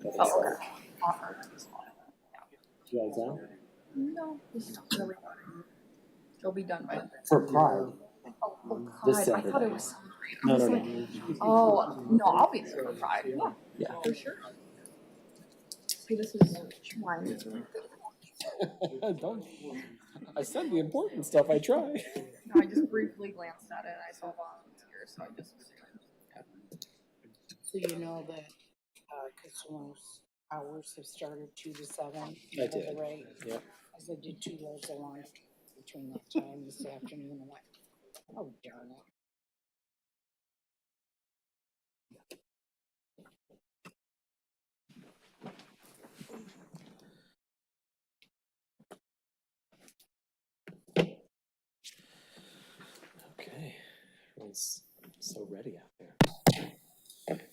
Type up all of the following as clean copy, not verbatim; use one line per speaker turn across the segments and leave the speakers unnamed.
Oh, okay.
You guys out?
No, this is really She'll be done by.
For Pride.
Oh,
This
Pride. I thought
Saturday.
it was celebrating.
No.
Oh, no, I'll be there for Pride. Yeah.
Yeah.
For sure. See, this is wine.
Don't. I said the important stuff. I try.
No, I just briefly glanced at it and I saw volunteers, so I just.
So you know that customers' hours have started 2 to 7.
I did.
Right?
Yep.
As I did 2 loads of lunch between that time this afternoon and what? Oh, darn it.
Okay. Everyone's so ready out there.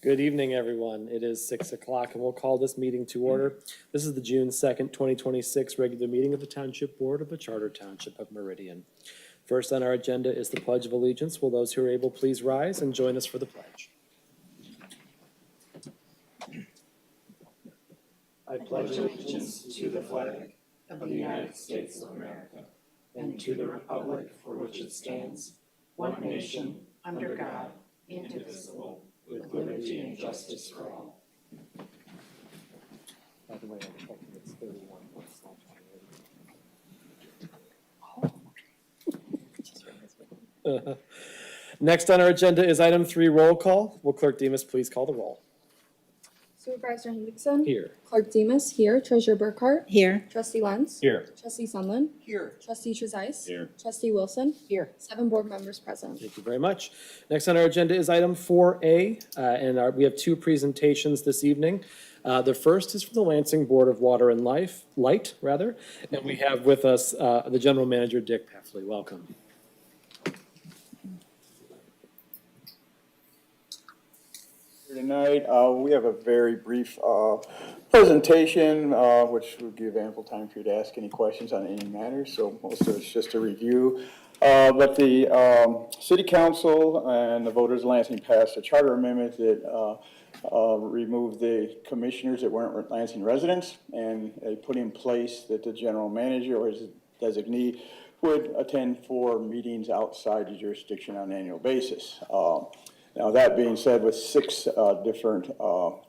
Good evening, everyone. It is 6 o'clock and we'll call this meeting to order. This is the June 2nd, 2026 regular meeting of the Township Board of the Charter Township of Meridian. First on our agenda is the Pledge of Allegiance. Will those who are able please rise and join us for the pledge? I pledge allegiance to the flag of the United States of America and to the republic for which it stands, one nation, under God, indivisible, with liberty and justice for all. By the way, I'm checking it's 31. Next on our agenda is item 3, roll call. Will Clerk Demas please call the roll?
Supervisor Hendrickson.
Here.
Clerk Demas here. Treasurer Burkhart.
Here.
Trustee Lenz.
Here.
Trustee Sunland.
Here.
Trustee Trezise.
Here.
Trustee Wilson.
Here.
7 board members present.
Thank you very much. Next on our agenda is item 4A, and we have 2 presentations this evening. The first is from the Lansing Board of Water and Light, and we have with us the General Manager, Dick Peffley. Welcome.
Tonight, we have a very brief presentation, which will give ample time for you to ask any questions on any matters. So most of it's just a review. But the City Council and the voters of Lansing passed a charter amendment that removed the commissioners that weren't Lansing residents, and they put in place that the general manager or his designee would attend 4 meetings outside the jurisdiction on an annual basis. Now, that being said, with 6 different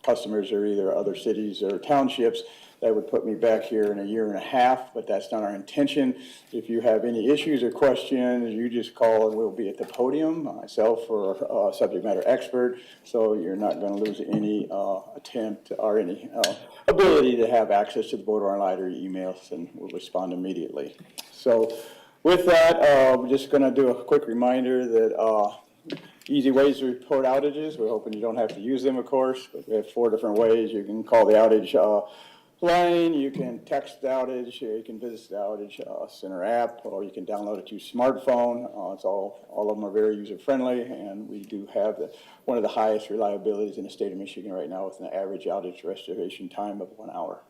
customers or either other cities or townships, that would put me back here in a year and a half, but that's not our intention. If you have any issues or questions, you just call and we'll be at the podium, myself or a subject matter expert, so you're not going to lose any attempt or any ability to have access to the board or line or emails, and we'll respond immediately. So with that, we're just going to do a quick reminder that easy ways to report outages. We're hoping you don't have to use them, of course, but we have 4 different ways. You can call the outage line, you can text the outage, you can visit the outage center app, or you can download it to your smartphone. It's all of them are very user-friendly, and we do have one of the highest reliabilities in the state of Michigan right now with an average outage restoration time of 1 hour.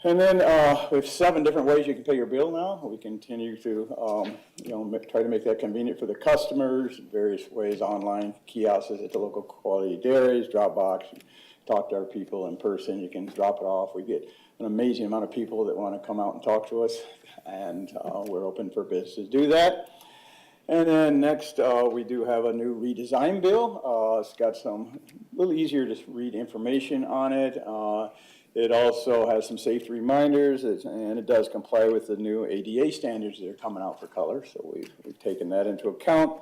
And then we have 7 different ways you can pay your bill now. We continue to try to make that convenient for the customers in various ways, online kiosks at the local quality dairies, Dropbox. Talk to our people in person. You can drop it off. We get an amazing amount of people that want to come out and talk to us, and we're open for business to do that. And then next, we do have a new redesign bill. It's got some a little easier to read information on it. It also has some safety reminders, and it does comply with the new ADA standards that are coming out for color, so we've taken that into account.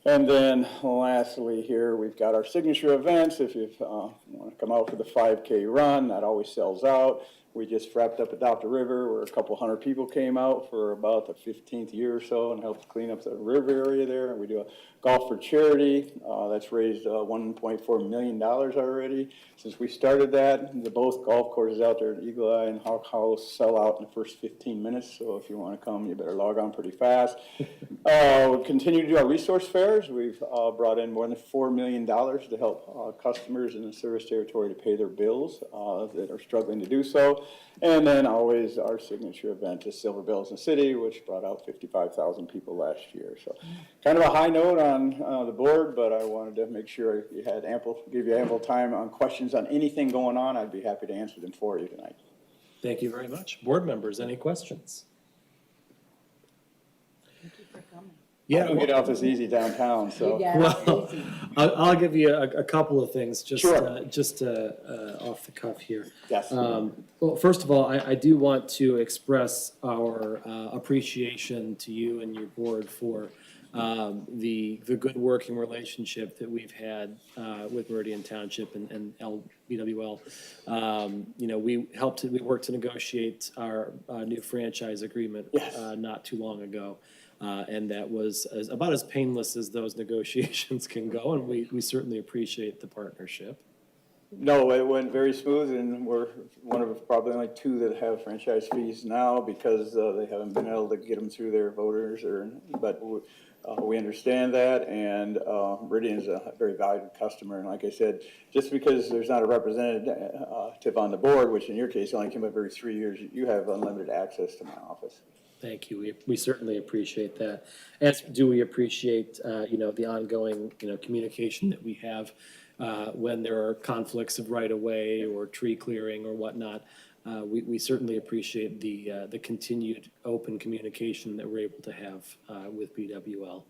And then lastly here, we've got our signature events. If you want to come out for the 5K run, that always sells out. We just wrapped up at Dr. River where a couple hundred people came out for about the 15th year or so and helped clean up the river area there. And we do a golf for charity. That's raised $1.4 million already since we started that. Both golf courses out there at Eagle Eye and Hawk Hollow sell out in the first 15 minutes. So if you want to come, you better log on pretty fast. We'll continue to do our resource fairs. We've brought in more than $4 million to help customers in the service territory to pay their bills that are struggling to do so. ago. And then always our signature event is Silver Bells in the City, which brought out 55,000 people last year. So kind of a high note on the board, but I wanted to make sure you had give you ample time on questions on anything going on. I'd be happy to answer them for you tonight.
Thank you very much. Board members, any questions?
Thank you for coming.
Yeah,
I don't get off as easy downtown, so.
Yeah,
well,
easy.
I'll give you a couple of things just
Sure.
off the cuff here.
Yes.
Well, first of all, I do want to express our appreciation to you and your board for the good working relationship that we've had with Meridian Township and BWL. We worked to negotiate our new franchise agreement
Yes.
not too long ago. And that was about as painless as those negotiations can go, and we certainly appreciate the partnership.
No, it went very smooth, and we're one of probably only two that have franchise fees now because they haven't been able to get them through their voters. But we understand that, and Meridian is a very valued customer. And like I said, just because there's not a representative on the board, which in your case only came up every 3 years, you have unlimited access to my office.
Thank you. We certainly appreciate that. As do we appreciate, the ongoing, communication that we have when there are conflicts of right of way or tree clearing or whatnot. We certainly appreciate the continued open communication that we're able to have with BWL.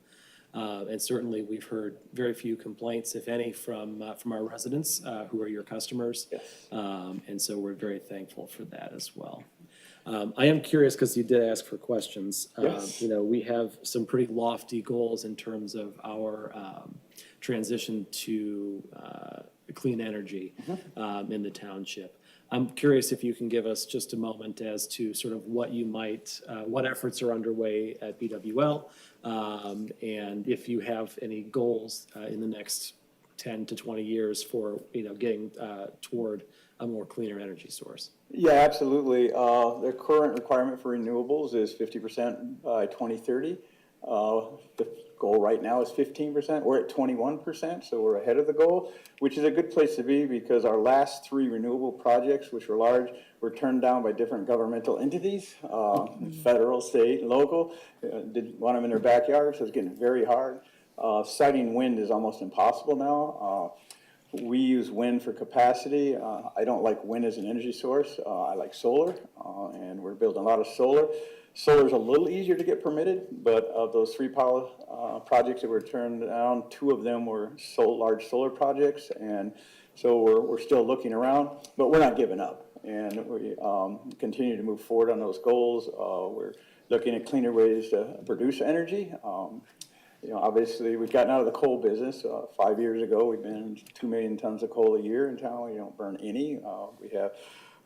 And certainly we've heard very few complaints, if any, from our residents who are your customers.
Yes.
And so we're very thankful for that as well. I am curious because you did ask for questions.
Yes.
We have some pretty lofty goals in terms of our transition to clean energy in the township. I'm curious if you can give us just a moment as to sort of what efforts are underway at BWL, and if you have any goals in the next 10 to 20 years for, getting toward a more cleaner energy source.
Yeah, absolutely. The current requirement for renewables is 50% by 2030. The goal right now is 15%. We're at 21%, so we're ahead of the goal, which is a good place to be because our last 3 renewable projects, which were large, were turned down by different governmental entities, federal, state, and local. Didn't want them in their backyard, so it's getting very hard. Siting wind is almost impossible now. We use wind for capacity. I don't like wind as an energy source. I like solar, and we're building a lot of solar. Solar is a little easier to get permitted, but of those 3 projects that were turned down, 2 of them were large solar projects, and so we're still looking around, but we're not giving up, and we continue to move forward on those goals. We're looking at cleaner ways to produce energy. Obviously, we've gotten out of the coal business. 5 years ago, we burned 2 million tons of coal a year in town. We don't burn any.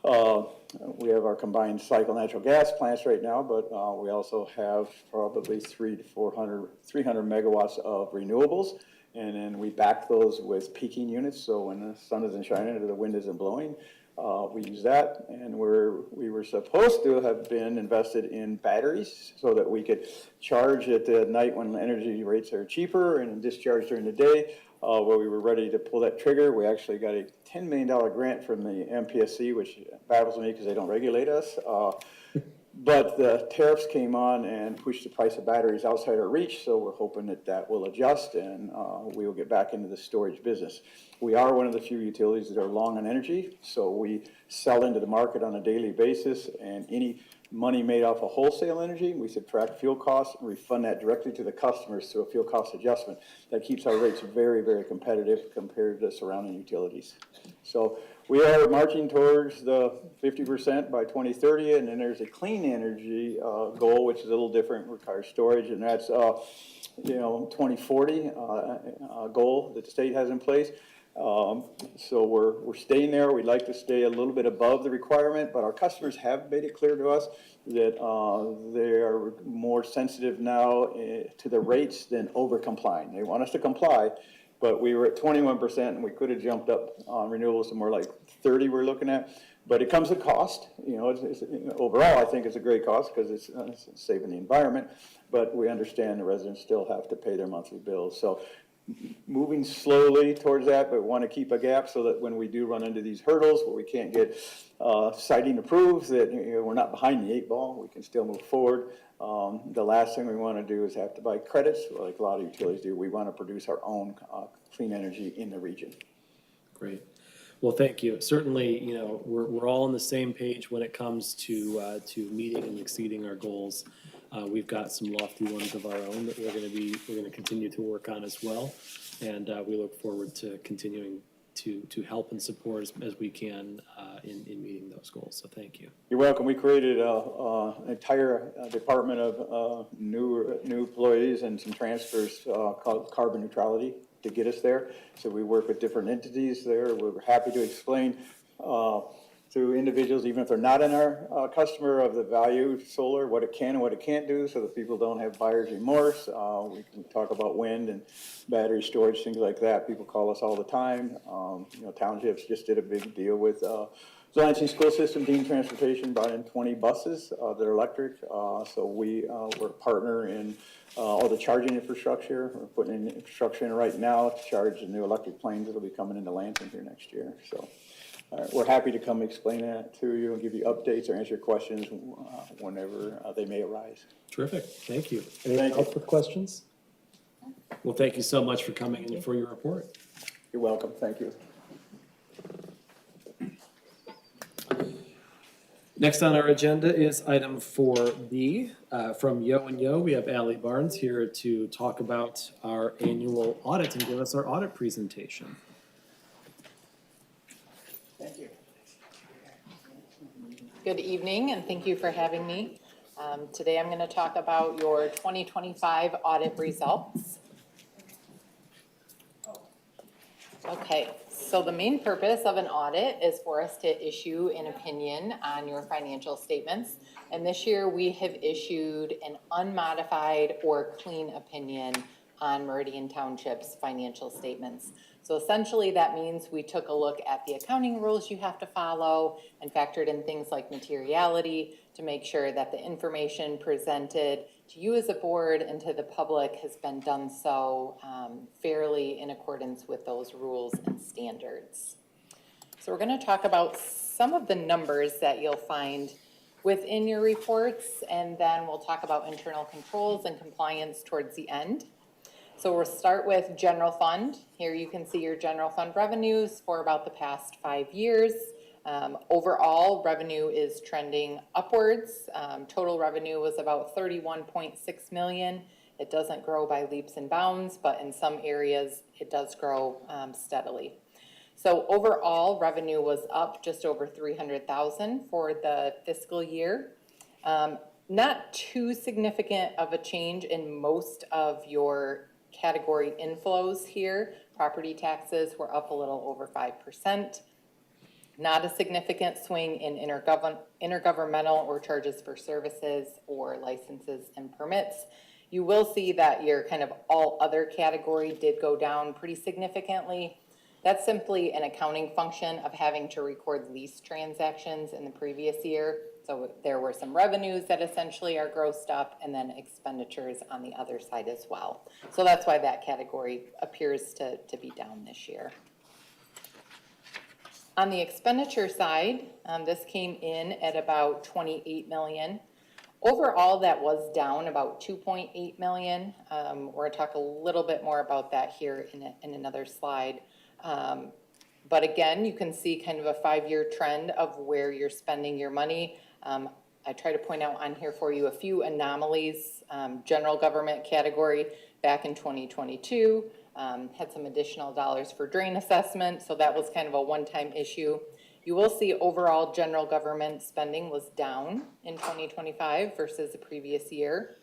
We have our combined cycle natural gas plants right now, but we also have probably 300 megawatts of renewables, and then we back those with peaking units. So when the sun isn't shining or the wind isn't blowing, we use that, and we were supposed to have been invested in batteries so that we could charge at the night when energy rates are cheaper and discharge during the day. Where we were ready to pull that trigger, we actually got a $10 million grant from the MPSC, which baffles me because they don't regulate us. But the tariffs came on and pushed the price of batteries outside our reach, so we're hoping that will adjust and we will get back into the storage business. We are one of the few utilities that are long on energy, so we sell into the market on a daily basis, and any money made off of wholesale energy, we subtract fuel costs and refund that directly to the customers through a fuel cost adjustment. That keeps our rates very, very competitive compared to surrounding utilities. So we are marching towards the 50% by 2030, and then there's a clean energy goal, which is a little different, requires storage, and that's 2040 goal that the state has in place. So we're staying there. We'd like to stay a little bit above the requirement, but our customers have made it clear to us that they are more sensitive now to the rates than over complying. They want us to comply, but we were at 21% and we could have jumped up on renewables to more like 30 we're looking at. But it comes at cost. Overall, I think it's a great cost because it's saving the environment, but we understand the residents still have to pay their monthly bills. So moving slowly towards that, but want to keep a gap so that when we do run into these hurdles where we can't get siting approved, that we're not behind the 8 ball, we can still move forward. The last thing we want to do is have to buy credits like a lot of utilities do. We want to produce our own clean energy in the region.
Great. Well, thank you. Certainly, we're all on the same page when it comes to meeting and exceeding our goals. We've got some lofty ones of our own that we're going to continue to work on as well. And we look forward to continuing to help and support as we can in meeting those goals. So thank you.
You're welcome. We created an entire department of new employees and some transfers called carbon neutrality to get us there. So we work with different entities there. We're happy to explain to individuals, even if they're not in our customer, of the value of solar, what it can and what it can't do, so that people don't have buyer's remorse. We can talk about wind and battery storage, things like that. People call us all the time. Townships just did a big deal with Lansing School System. Dean Transportation brought in 20 buses that are electric. So we're a partner in all the charging infrastructure. We're putting in infrastructure in right now to charge the new electric planes that'll be coming into Lansing here next year. So we're happy to come explain that to you and give you updates or answer questions whenever they may arise.
Terrific. Thank you. Anyone else with questions? Well, thank you so much for coming in for your report.
You're welcome. Thank you.
Next on our agenda is item 4B. From Yo and Yo, we have Allie Barnes here to talk about our annual audit and give us our audit presentation.
Thank you.
Good evening, and thank you for having me. Today I'm going to talk about your 2025 audit results. Okay, so the main purpose of an audit is for us to issue an opinion on your financial statements. And this year we have issued an unmodified or clean opinion on Meridian Township's financial statements. So essentially that means we took a look at the accounting rules you have to follow and factored in things like materiality to make sure that the information presented to you as a board and to the public has been done so fairly in accordance with those rules and standards. So we're going to talk about some of the numbers that you'll find within your reports, and then we'll talk about internal controls and compliance towards the end. So we'll start with general fund. Here you can see your general fund revenues for about the past 5 years. Overall, revenue is trending upwards. Total revenue was about $31.6 million. It doesn't grow by leaps and bounds, but in some areas it does grow steadily. So overall, revenue was up just over $300,000 for the fiscal year. Not too significant of a change in most of your category inflows here. Property taxes were up a little over 5%. Not a significant swing in intergovernmental or charges for services or licenses and permits. You will see that your kind of all other category did go down pretty significantly. That's simply an accounting function of having to record lease transactions in the previous year. So there were some revenues that essentially are grossed up and then expenditures on the other side as well. So that's why that category appears to be down this year. On the expenditure side, this came in at about $28 million. Overall, that was down about $2.8 million. We're going to talk a little bit more about that here in another slide. But again, you can see kind of a 5-year trend of where you're spending your money. I try to point out on here for you a few anomalies. General government category back in 2022 had some additional dollars for drain assessment, so that was kind of a one-time issue. You will see overall general government spending was down in 2025 versus the previous year.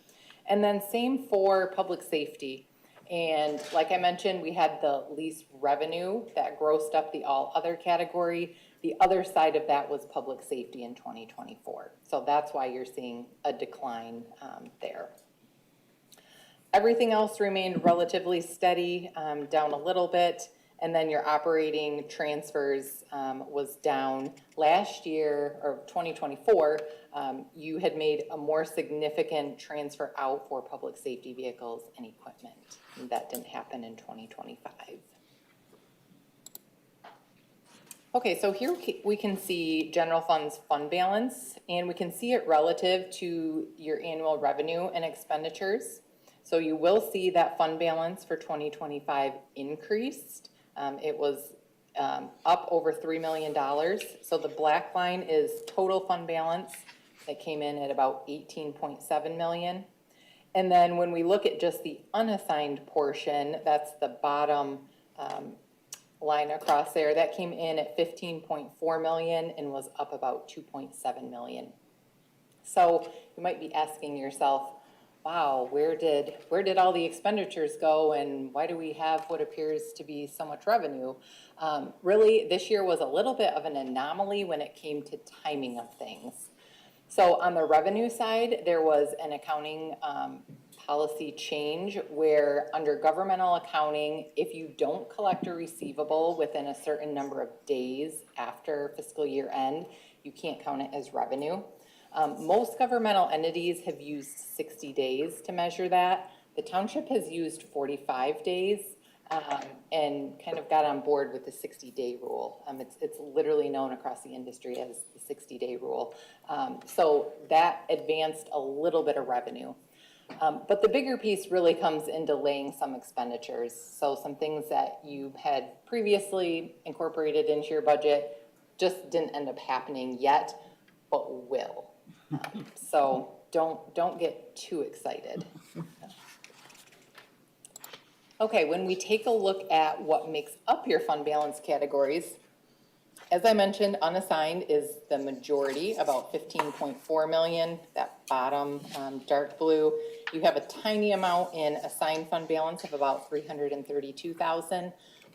And then same for public safety. And like I mentioned, we had the lease revenue that grossed up the all other category. The other side of that was public safety in 2024. So that's why you're seeing a decline there. Everything else remained relatively steady, down a little bit. And then your operating transfers was down. Last year, or 2024, you had made a more significant transfer out for public safety vehicles and equipment. And that didn't happen in 2025. Okay, so here we can see general fund's fund balance, and we can see it relative to your annual revenue and expenditures. So you will see that fund balance for 2025 increased. It was up over $3 million. So the black line is total fund balance. That came in at about 18.7 million. And then when we look at just the unassigned portion, that's the bottom line across there, that came in at 15.4 million and was up about 2.7 million. So you might be asking yourself, wow, where did all the expenditures go, and why do we have what appears to be so much revenue? Really, this year was a little bit of an anomaly when it came to timing of things. So on the revenue side, there was an accounting policy change where under governmental accounting, if you don't collect a receivable within a certain number of days after fiscal year end, you can't count it as revenue. Most governmental entities have used 60 days to measure that. The township has used 45 days and kind of got on board with the 60-day rule. It's literally known across the industry as the 60-day rule. So that advanced a little bit of revenue. But the bigger piece really comes in delaying some expenditures. So some things that you had previously incorporated into your budget just didn't end up happening yet, but will. So don't get too excited. Okay, when we take a look at what makes up your fund balance categories, as I mentioned, unassigned is the majority, about 15.4 million, that bottom dark blue. You have a tiny amount in assigned fund balance of about 332,000.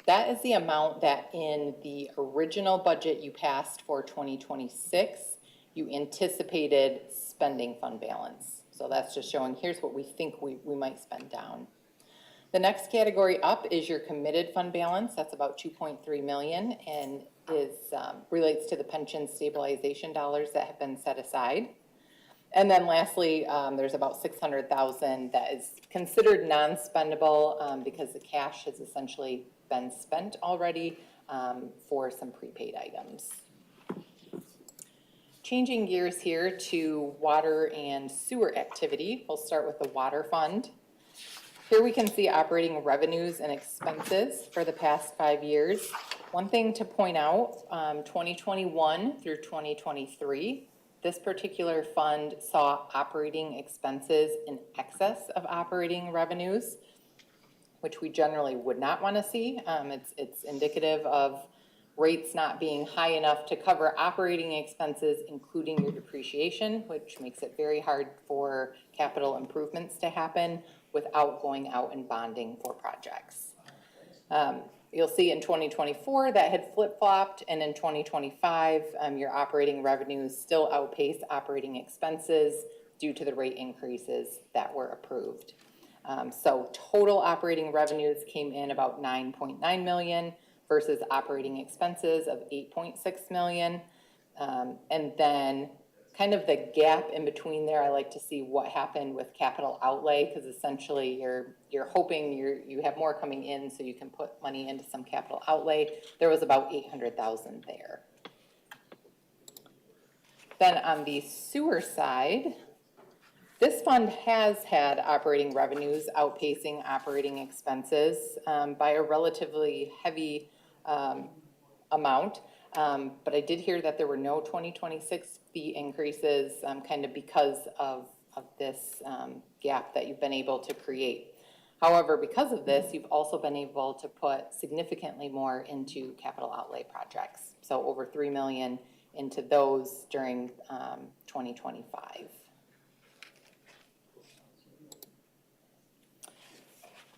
That is the amount that in the original budget you passed for 2026, you anticipated spending fund balance. So that's just showing, here's what we think we might spend down. The next category up is your committed fund balance. That's about 2.3 million and relates to the pension stabilization dollars that have been set aside. And then lastly, there's about 600,000 that is considered non-spendable because the cash has essentially been spent already for some prepaid items. Changing gears here to water and sewer activity. We'll start with the water fund. Here we can see operating revenues and expenses for the past 5 years. One thing to point out, 2021 through 2023, this particular fund saw operating expenses in excess of operating revenues, which we generally would not want to see. It's indicative of rates not being high enough to cover operating expenses, including your depreciation, which makes it very hard for capital improvements to happen without going out and bonding for projects. You'll see in 2024 that had flip-flopped, and in 2025, your operating revenues still outpace operating expenses due to the rate increases that were approved. So total operating revenues came in about 9.9 million versus operating expenses of 8.6 million. And then kind of the gap in between there, I like to see what happened with capital outlay, because essentially you're hoping you have more coming in so you can put money into some capital outlay. There was about 800,000 there. Then on the sewer side, this fund has had operating revenues outpacing operating expenses by a relatively heavy amount. But I did hear that there were no 2026 fee increases kind of because of this gap that you've been able to create. However, because of this, you've also been able to put significantly more into capital outlay projects. So over 3 million into those during 2025.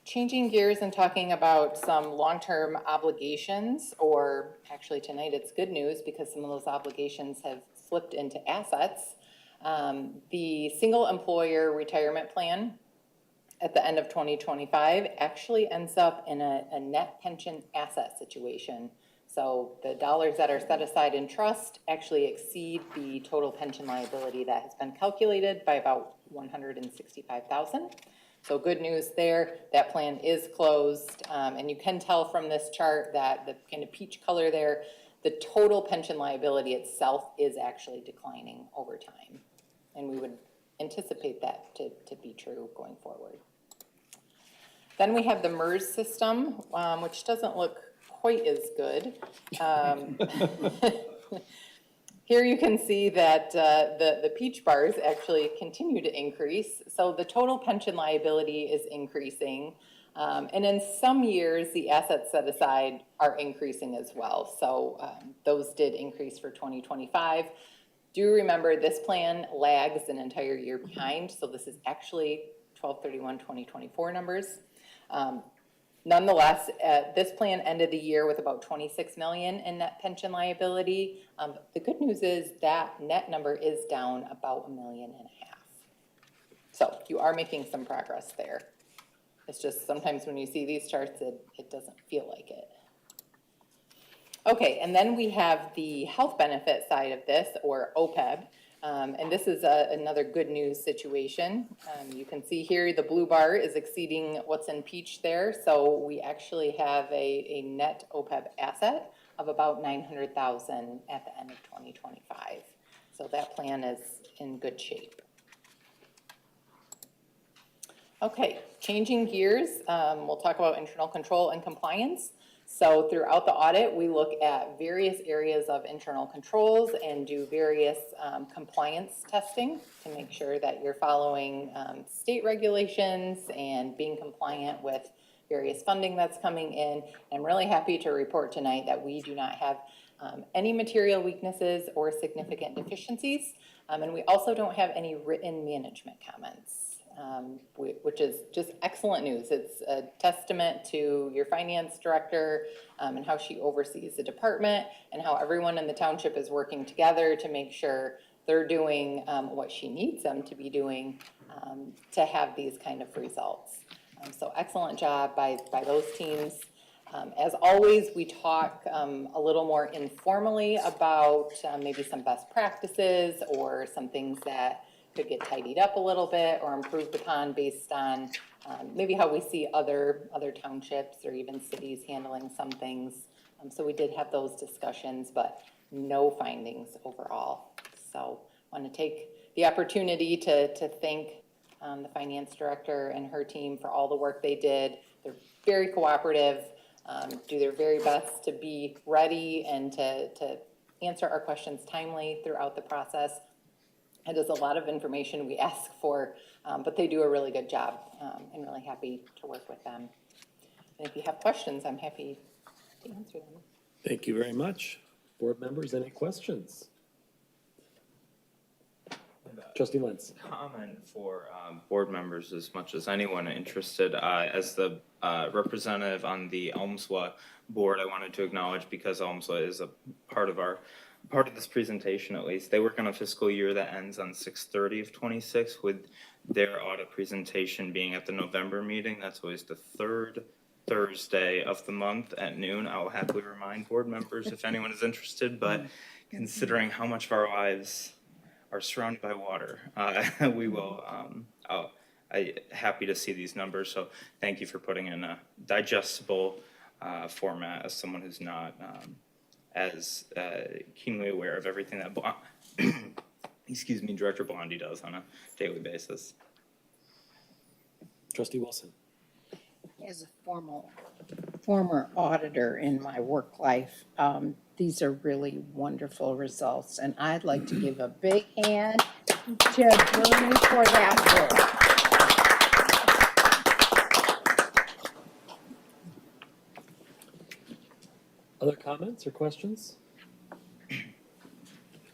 Changing gears and talking about some long-term obligations, or actually tonight it's good news because some of those obligations have flipped into assets. The single employer retirement plan at the end of 2025 actually ends up in a net pension asset situation. So the dollars that are set aside in trust actually exceed the total pension liability that has been calculated by about 165,000. So good news there, that plan is closed, and you can tell from this chart that the kind of peach color there, the total pension liability itself is actually declining over time. And we would anticipate that to be true going forward. Then we have the MERS system, which doesn't look quite as good. Here you can see that the peach bars actually continue to increase. So the total pension liability is increasing. And in some years, the assets set aside are increasing as well. So those did increase for 2025. Do remember this plan lags an entire year behind. So this is actually 12/31/2024 numbers. Nonetheless, this plan ended the year with about 26 million in net pension liability. The good news is that net number is down about 1.5 million. So you are making some progress there. It's just sometimes when you see these charts, it doesn't feel like it. Okay, and then we have the health benefit side of this, or OPEB. And this is another good news situation. You can see here the blue bar is exceeding what's in peach there. So we actually have a net OPEB asset of about 900,000 at the end of 2025. So that plan is in good shape. Okay, changing gears, we'll talk about internal control and compliance. So throughout the audit, we look at various areas of internal controls and do various compliance testing to make sure that you're following state regulations and being compliant with various funding that's coming in. I'm really happy to report tonight that we do not have any material weaknesses or significant deficiencies. And we also don't have any written management comments. Which is just excellent news. It's a testament to your finance director and how she oversees the department and how everyone in the township is working together to make sure they're doing what she needs them to be doing to have these kind of results. So excellent job by those teams. As always, we talk a little more informally about maybe some best practices or some things that could get tidied up a little bit or improved upon based on maybe how we see other townships or even cities handling some things. So we did have those discussions, but no findings overall. So I want to take the opportunity to thank the finance director and her team for all the work they did. They're very cooperative, do their very best to be ready and to answer our questions timely throughout the process. It is a lot of information we ask for, but they do a really good job. I'm really happy to work with them. And if you have questions, I'm happy to answer them.
Thank you very much. Board members, any questions? Trustee Lentz.
Comment for board members as much as anyone interested. As the representative on the Elmswa board, I wanted to acknowledge, because Elmswa is a part of this presentation at least, they work on a fiscal year that ends on 6/30/26 with their audit presentation being at the November meeting. That's always the third Thursday of the month at noon. I'll happily remind board members if anyone is interested, but considering how much of our lives are surrounded by water, we will, I'm happy to see these numbers. So thank you for putting in a digestible format as someone who's not as keenly aware of everything that excuse me, Director Blondie does on a daily basis.
Trustee Wilson.
As a former auditor in my work life, these are really wonderful results, and I'd like to give a big hand to Bernie for that work.
Other comments or questions?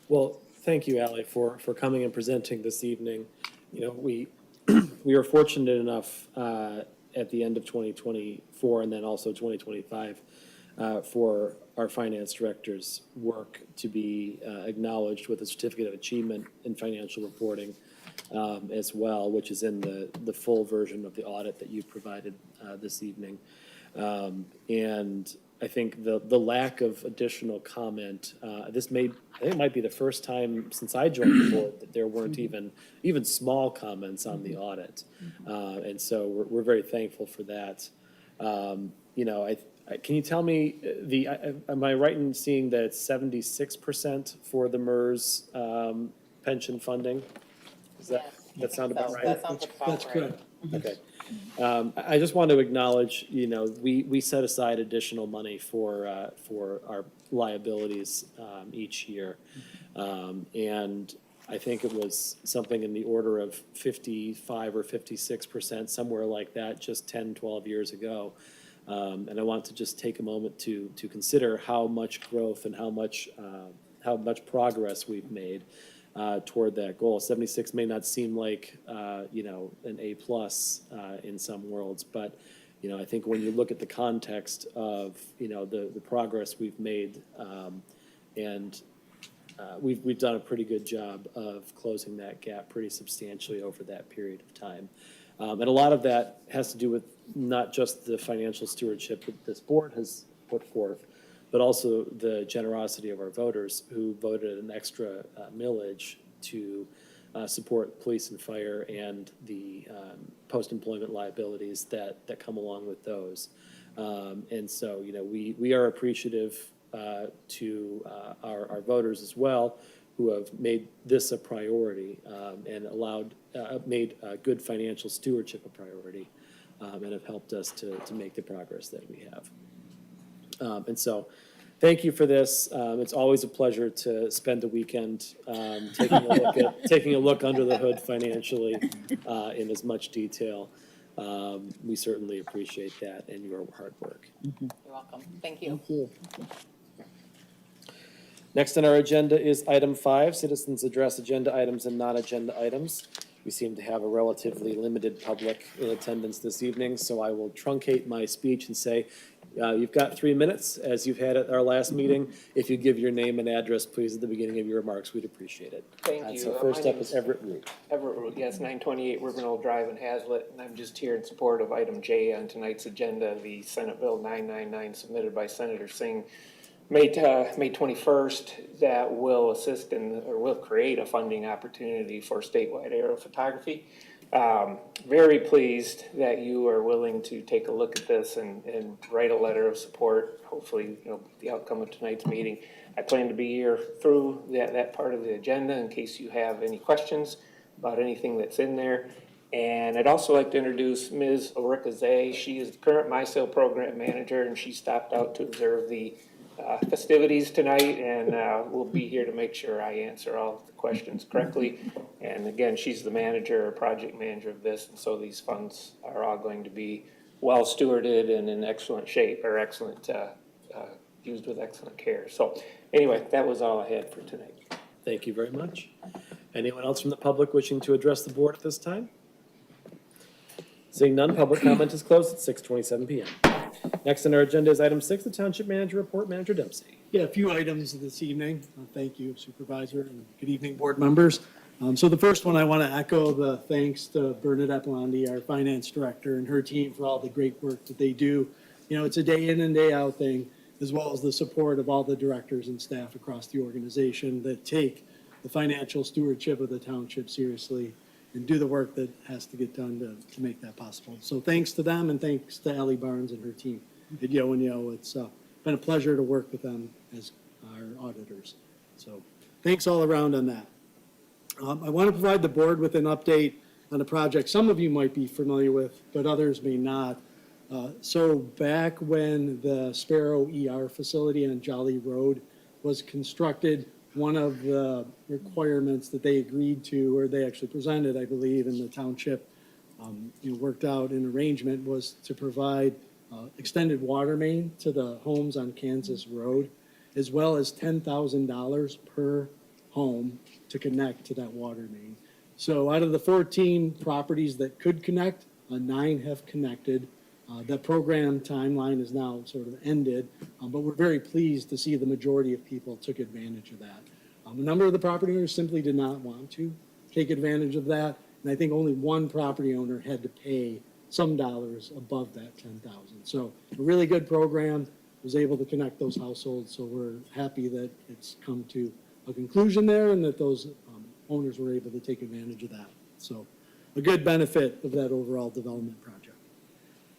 Well, thank you, Ally, for coming and presenting this evening. You know, we are fortunate enough at the end of 2024 and then also 2025 for our finance director's work to be acknowledged with a certificate of achievement in financial reporting. as well, which is in the full version of the audit that you provided this evening. And I think the lack of additional comment, I think it might be the first time since I joined the board that there weren't even small comments on the audit. And so we're very thankful for that. Can you tell me am I right in seeing that it's 76% for the MERS pension funding? That sound about right?
That sounds about
That's
right.
correct.
Okay. I just want to acknowledge, we set aside additional money for our liabilities each year. And I think it was something in the order of 55 or 56%, somewhere like that, just 10, 12 years ago. And I want to just take a moment to consider how much growth and how much progress we've made toward that goal. 76 may not seem like, an A plus in some worlds, but, I think when you look at the context of, the progress we've made, and we've done a pretty good job of closing that gap pretty substantially over that period of time. And a lot of that has to do with not just the financial stewardship that this board has put forth, but also the generosity of our voters who voted an extra millage to support police and fire and the post-employment liabilities that come along with those. And so, we are appreciative to our voters as well, who have made this a priority and made good financial stewardship a priority, and have helped us to make the progress that we have. And so, thank you for this. It's always a pleasure to spend a weekend taking a look under the hood financially in as much detail. We certainly appreciate that and your hard work.
You're welcome. Thank you.
Thank you.
Next on our agenda is item 5, citizens address agenda items and non-agenda items. We seem to have a relatively limited public in attendance this evening, so I will truncate my speech and say, you've got 3 minutes, as you've had at our last meeting. If you give your name and address, please, at the beginning of your remarks, we'd appreciate it.
Thank you.
So
My
first up
name
is
is
Everett Root.
Everett Root, yes, 928 Ribbonell Drive in Hazlet, and I'm just here in support of item J on tonight's agenda, the Senate Bill 999 submitted by Senator Singh, May 21st, that will assist or will create a funding opportunity for statewide aerial photography. Very pleased that you are willing to take a look at this and write a letter of support, hopefully, the outcome of tonight's meeting. I plan to be here through that part of the agenda in case you have any questions about anything that's in there. And I'd also like to introduce Ms. Ulrika Zay. She is the current MySale program manager, and she stopped out to observe the festivities tonight, and we'll be here to make sure I answer all the questions correctly. And again, she's the manager or project manager of this, and so these funds are all going to be well stewarded and in excellent shape, or used with excellent care. So anyway, that was all I had for tonight.
Thank you very much. Anyone else from the public wishing to address the board at this time? Seeing none, public comment is closed at 6:27 p.m. Next on our agenda is item 6, the Township Manager Report. Manager Dempsey.
Yeah, a few items this evening. Thank you, Supervisor, and good evening, board members. So the first one, I want to echo the thanks to Bernadette Blondie, our finance director, and her team for all the great work that they do. It's a day in and day out thing, as well as the support of all the directors and staff across the organization that take the financial stewardship of the township seriously and do the work that has to get done to make that possible. So thanks to them, and thanks to Allie Barnes and her team at Yo and Yo. It's been a pleasure to work with them as our auditors. So thanks all around on that. I want to provide the board with an update on a project some of you might be familiar with, but others may not. So back when the Sparrow ER facility on Jolly Road was constructed, one of the requirements that they agreed to, or they actually presented, I believe, in the township, worked out an arrangement, was to provide extended water main to the homes on Kansas Road, as well as $10,000 per home to connect to that water main. So out of the 14 properties that could connect, 9 have connected. The program timeline is now sort of ended, but we're very pleased to see the majority of people took advantage of that. A number of the property owners simply did not want to take advantage of that. And I think only one property owner had to pay some dollars above that 10,000. So a really good program, was able to connect those households. So we're happy that it's come to a conclusion there and that those owners were able to take advantage of that. So a good benefit of that overall development project.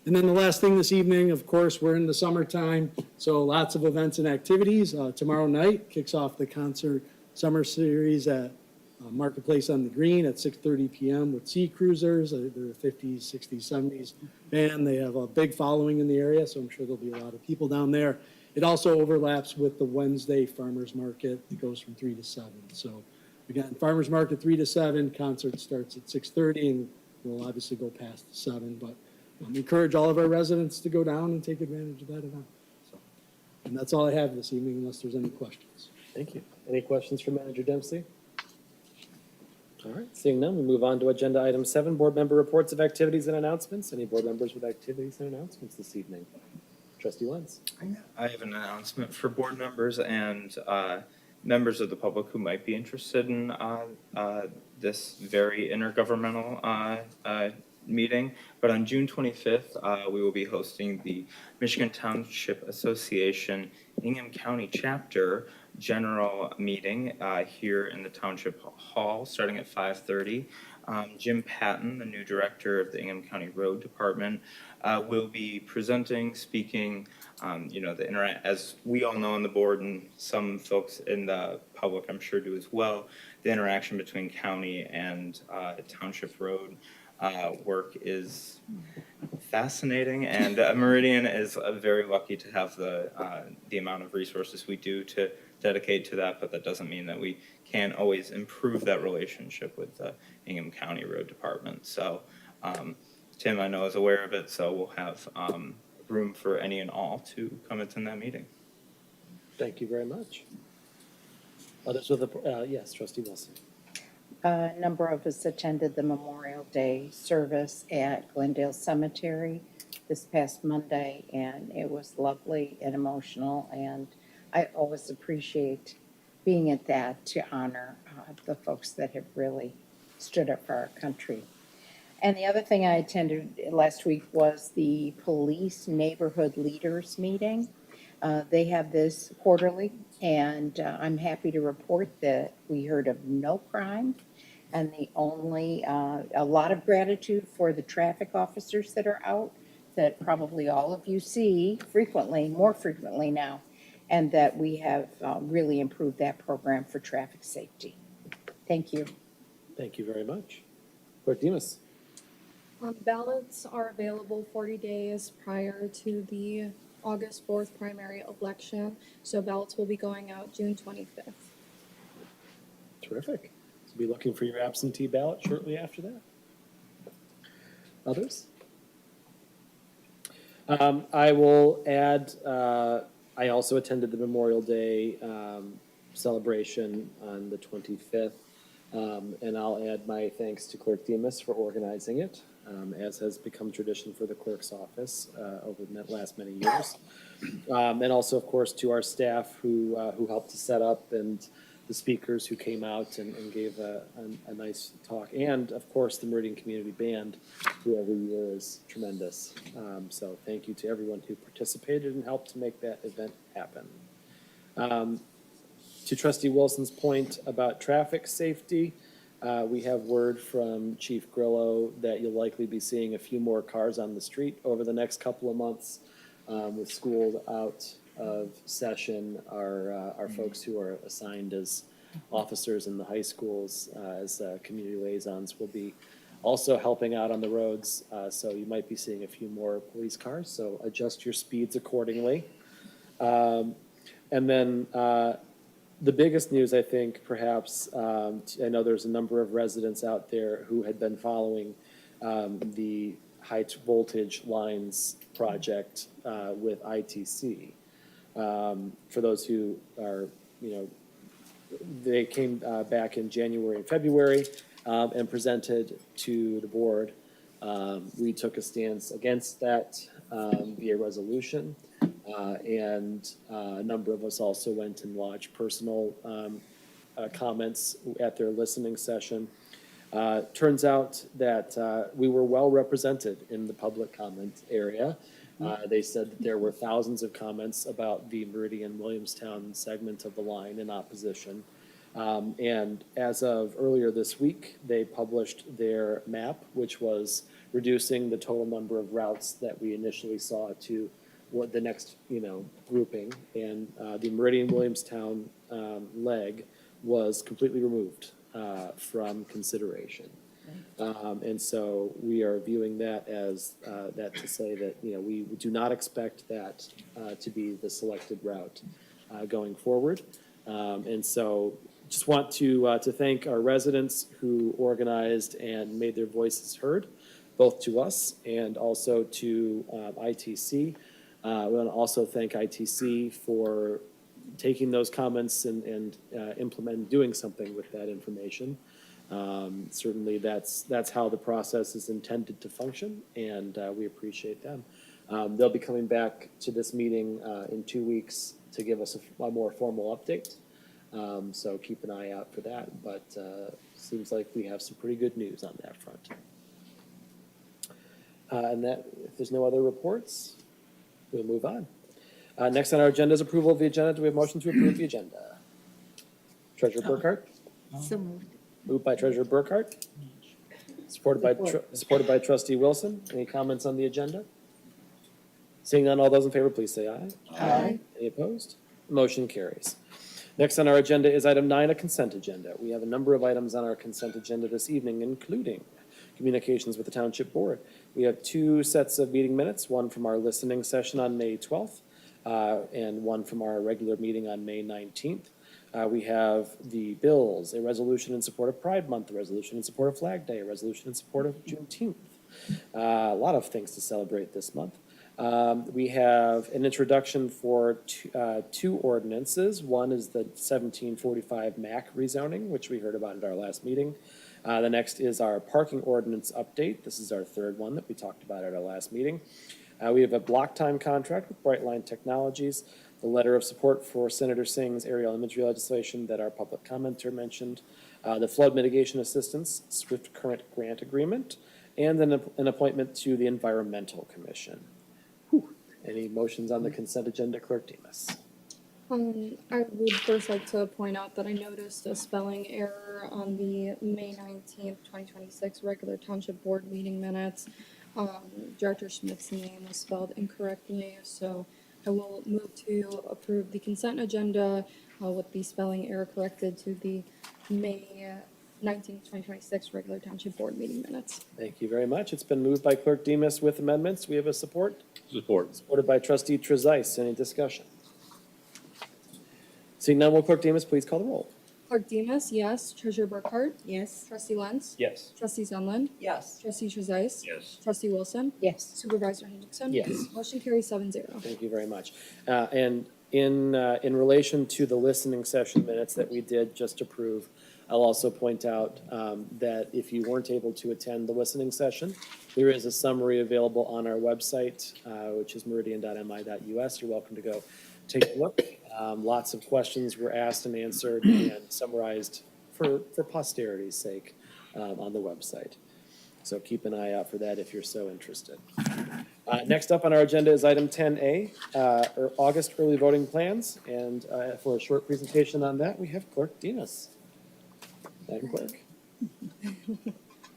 And then the last thing this evening, of course, we're in the summertime, so lots of events and activities. Tomorrow night kicks off the concert summer series at Marketplace on the Green at 6:30 p.m. with Sea Cruisers. They're a 50s, 60s, 70s band. They have a big following in the area, so I'm sure there'll be a lot of people down there. It also overlaps with the Wednesday Farmers Market that goes from 3 to 7. So again, Farmers Market 3 to 7, concert starts at 6:30 and we'll obviously go past 7, but encourage all of our residents to go down and take advantage of that event. So, and that's all I have this evening unless there's any questions.
Thank you. Any questions for Manager Dempsey? All right, seeing none, we move on to agenda item 7, board member reports of activities and announcements. Any board members with activities and announcements this evening? Trustee Lenz.
I have an announcement for board members and members of the public who might be interested in this very intergovernmental meeting. But on June 25th, we will be hosting the Michigan Township Association Ingham County Chapter General Meeting here in the Township Hall, starting at 5:30. Jim Patton, the new director of the Ingham County Road Department, will be presenting, speaking, as we all know on the board and some folks in the public I'm sure do as well, the interaction between county and township road work is fascinating, and Meridian is very lucky to have the amount of resources we do to dedicate to that, but that doesn't mean that we can't always improve that relationship with the Ingham County Road Department. So Tim, I know, is aware of it, so we'll have room for any and all to come attend that meeting.
Thank you very much. Others with yes, Trustee Wilson.
A number of us attended the Memorial Day service at Glendale Cemetery this past Monday, and it was lovely and emotional, and I always appreciate being at that to honor the folks that have really stood up for our country. And the other thing I attended last week was the police neighborhood leaders meeting. They have this quarterly, and I'm happy to report that we heard of no crime, and a lot of gratitude for the traffic officers that are out, that probably all of you see frequently, more frequently now, and that we have really improved that program for traffic safety. Thank you.
Thank you very much. Clerk Demas.
Ballots are available 40 days prior to the August 4th primary election, so ballots will be going out June 25th.
Terrific. So be looking for your absentee ballot shortly after that. Others? I will add, I also attended the Memorial Day celebration on the 25th, and I'll add my thanks to Clerk Demas for organizing it, as has become tradition for the clerk's office over the last many years. And also, of course, to our staff who helped to set up, and the speakers who came out and gave a nice talk, and of course the Meridian Community Band, who every year is tremendous. So thank you to everyone who participated and helped to make that event happen. To Trustee Wilson's point about traffic safety, we have word from Chief Grillo that you'll likely be seeing a few more cars on the street over the next couple of months. With school out of session, our folks who are assigned as officers in the high schools as community liaisons will be also helping out on the roads. So you might be seeing a few more police cars, so adjust your speeds accordingly. And then the biggest news, I think, perhaps, I know there's a number of residents out there who had been following the high voltage lines project with ITC. For those who are, they came back in January and February and presented to the board. We took a stance against that via resolution, and a number of us also went and lodged personal comments at their listening session. Turns out that we were well represented in the public comment area. They said that there were thousands of comments about the Meridian Williamstown segment of the line in opposition. And as of earlier this week, they published their map, which was reducing the total number of routes that we initially saw to what the next, grouping. And the Meridian Williamstown leg was completely removed from consideration. And so we are viewing that as that to say that, we do not expect that to be the selected route going forward. And so just want to thank our residents who organized and made their voices heard, both to us and also to ITC. We want to also thank ITC for taking those comments and doing something with that information. Certainly that's how the process is intended to function, and we appreciate them. They'll be coming back to this meeting in 2 weeks to give us a more formal update. So keep an eye out for that, but seems like we have some pretty good news on that front. And that, if there's no other reports, we'll move on. Next on our agenda is approval of the agenda. Do we have motion to approve the agenda? Treasurer Burkhart?
So moved.
Moved by Treasurer Burkhart. Supported by Trustee Wilson. Any comments on the agenda? Seeing none, all those in favor, please say aye.
Aye.
Any opposed? Motion carries. Next on our agenda is item 9, a consent agenda. We have a number of items on our consent agenda this evening, including communications with the Township Board. We have 2 sets of meeting minutes, one from our listening session on May 12th, and one from our regular meeting on May 19th. We have the bills, a resolution in support of Pride Month, a resolution in support of Flag Day, a resolution in support of Juneteenth. A lot of things to celebrate this month. We have an introduction for 2 ordinances. One is the 1745 MAC rezoning, which we heard about at our last meeting. The next is our parking ordinance update. This is our 3rd one that we talked about at our last meeting. We have a block time contract with Brightline Technologies, the letter of support for Senator Singh's aerial imagery legislation that our public commenter mentioned, the flood mitigation assistance, Swift Current grant agreement, and then an appointment to the Environmental Commission. Whew. Any motions on the consent agenda, Clerk Demas?
I would first like to point out that I noticed a spelling error on the May 19th, 2026 regular Township Board meeting minutes. Director Smith's name was spelled incorrectly, so I will move to approve the consent agenda with the spelling error corrected to the May 19th, 2026 regular Township Board meeting minutes.
Thank you very much. It's been moved by Clerk Demas with amendments. We have a support?
Support.
Supported by Trustee Trezise. Any discussion? Seeing none, will Clerk Demas please call the roll?
Clerk Demas, yes. Treasurer Burkhart?
Yes.
Trustee Lentz?
Yes.
Trustee Zunlin?
Yes.
Trustee Trezise?
Yes.
Trustee Wilson?
Yes.
Supervisor Hendrickson?
Yes.
Motion carries 7-0.
Thank you very much. And in relation to the listening session minutes that we did just approve, I'll also point out that if you weren't able to attend the listening session, there is a summary available on our website, which is meridian.mi.us. You're welcome to go take a look. Lots of questions were asked and answered and summarized for posterity's sake on the website. So keep an eye out for that if you're so interested. Next up on our agenda is item 10A, August early voting plans. And for a short presentation on that, we have Clerk Demas. Madam Clerk.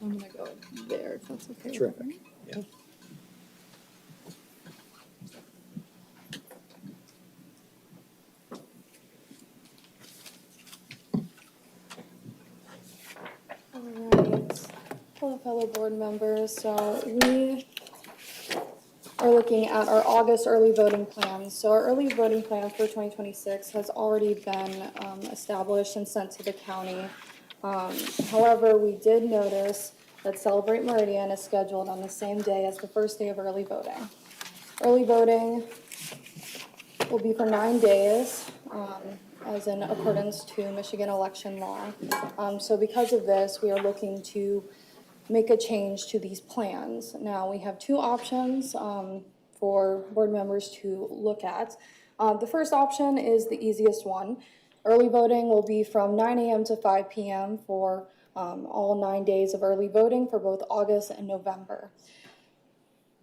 I'm gonna go there if that's okay.
Terrific. Yeah.
Alright, hello fellow board members, so we are looking at our August early voting plans. So our early voting plan for 2026 has already been established and sent to the county. However, we did notice that Celebrate Meridian is scheduled on the same day as the first day of early voting. Early voting will be for 9 days, as in accordance to Michigan election law. So because of this, we are looking to make a change to these plans. Now, we have 2 options for board members to look at. The first option is the easiest one. Early voting will be from 9 a.m. to 5 p.m. for all 9 days of early voting for both August and November.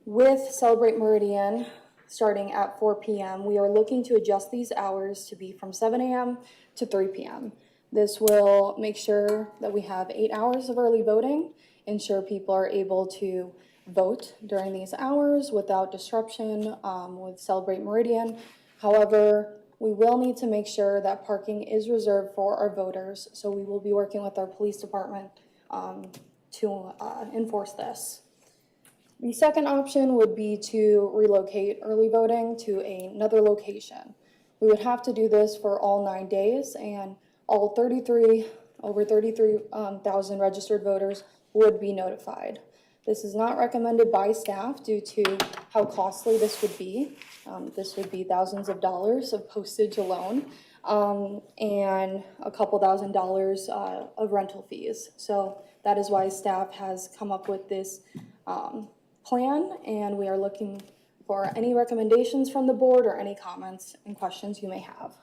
With Celebrate Meridian starting at 4 p.m., we are looking to adjust these hours to be from 7 a.m. to 3 p.m. This will make sure that we have 8 hours of early voting, ensure people are able to vote during these hours without disruption with Celebrate Meridian. However, we will need to make sure that parking is reserved for our voters, so we will be working with our police department to enforce this. The second option would be to relocate early voting to another location. We would have to do this for all 9 days, and all over 33,000 registered voters would be notified. This is not recommended by staff due to how costly this would be. This would be thousands of dollars of postage alone, and a couple $1,000s of rental fees. So that is why staff has come up with this plan, and we are looking for any recommendations from the board or any comments and questions you may have.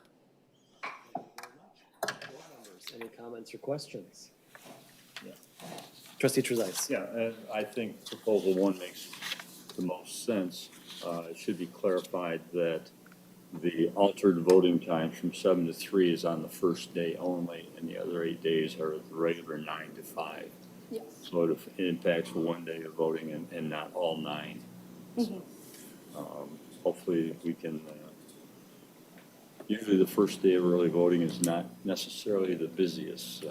Any comments or questions? Trustee Trezise.
Yeah, and I think proposal one makes the most sense. It should be clarified that the altered voting times from 7 to 3 is on the first day only, and the other 8 days are the regular 9 to 5.
Yes.
So it impacts one day of voting and not all 9.
Mhm.
Hopefully we can, usually the first day of early voting is not necessarily the busiest, so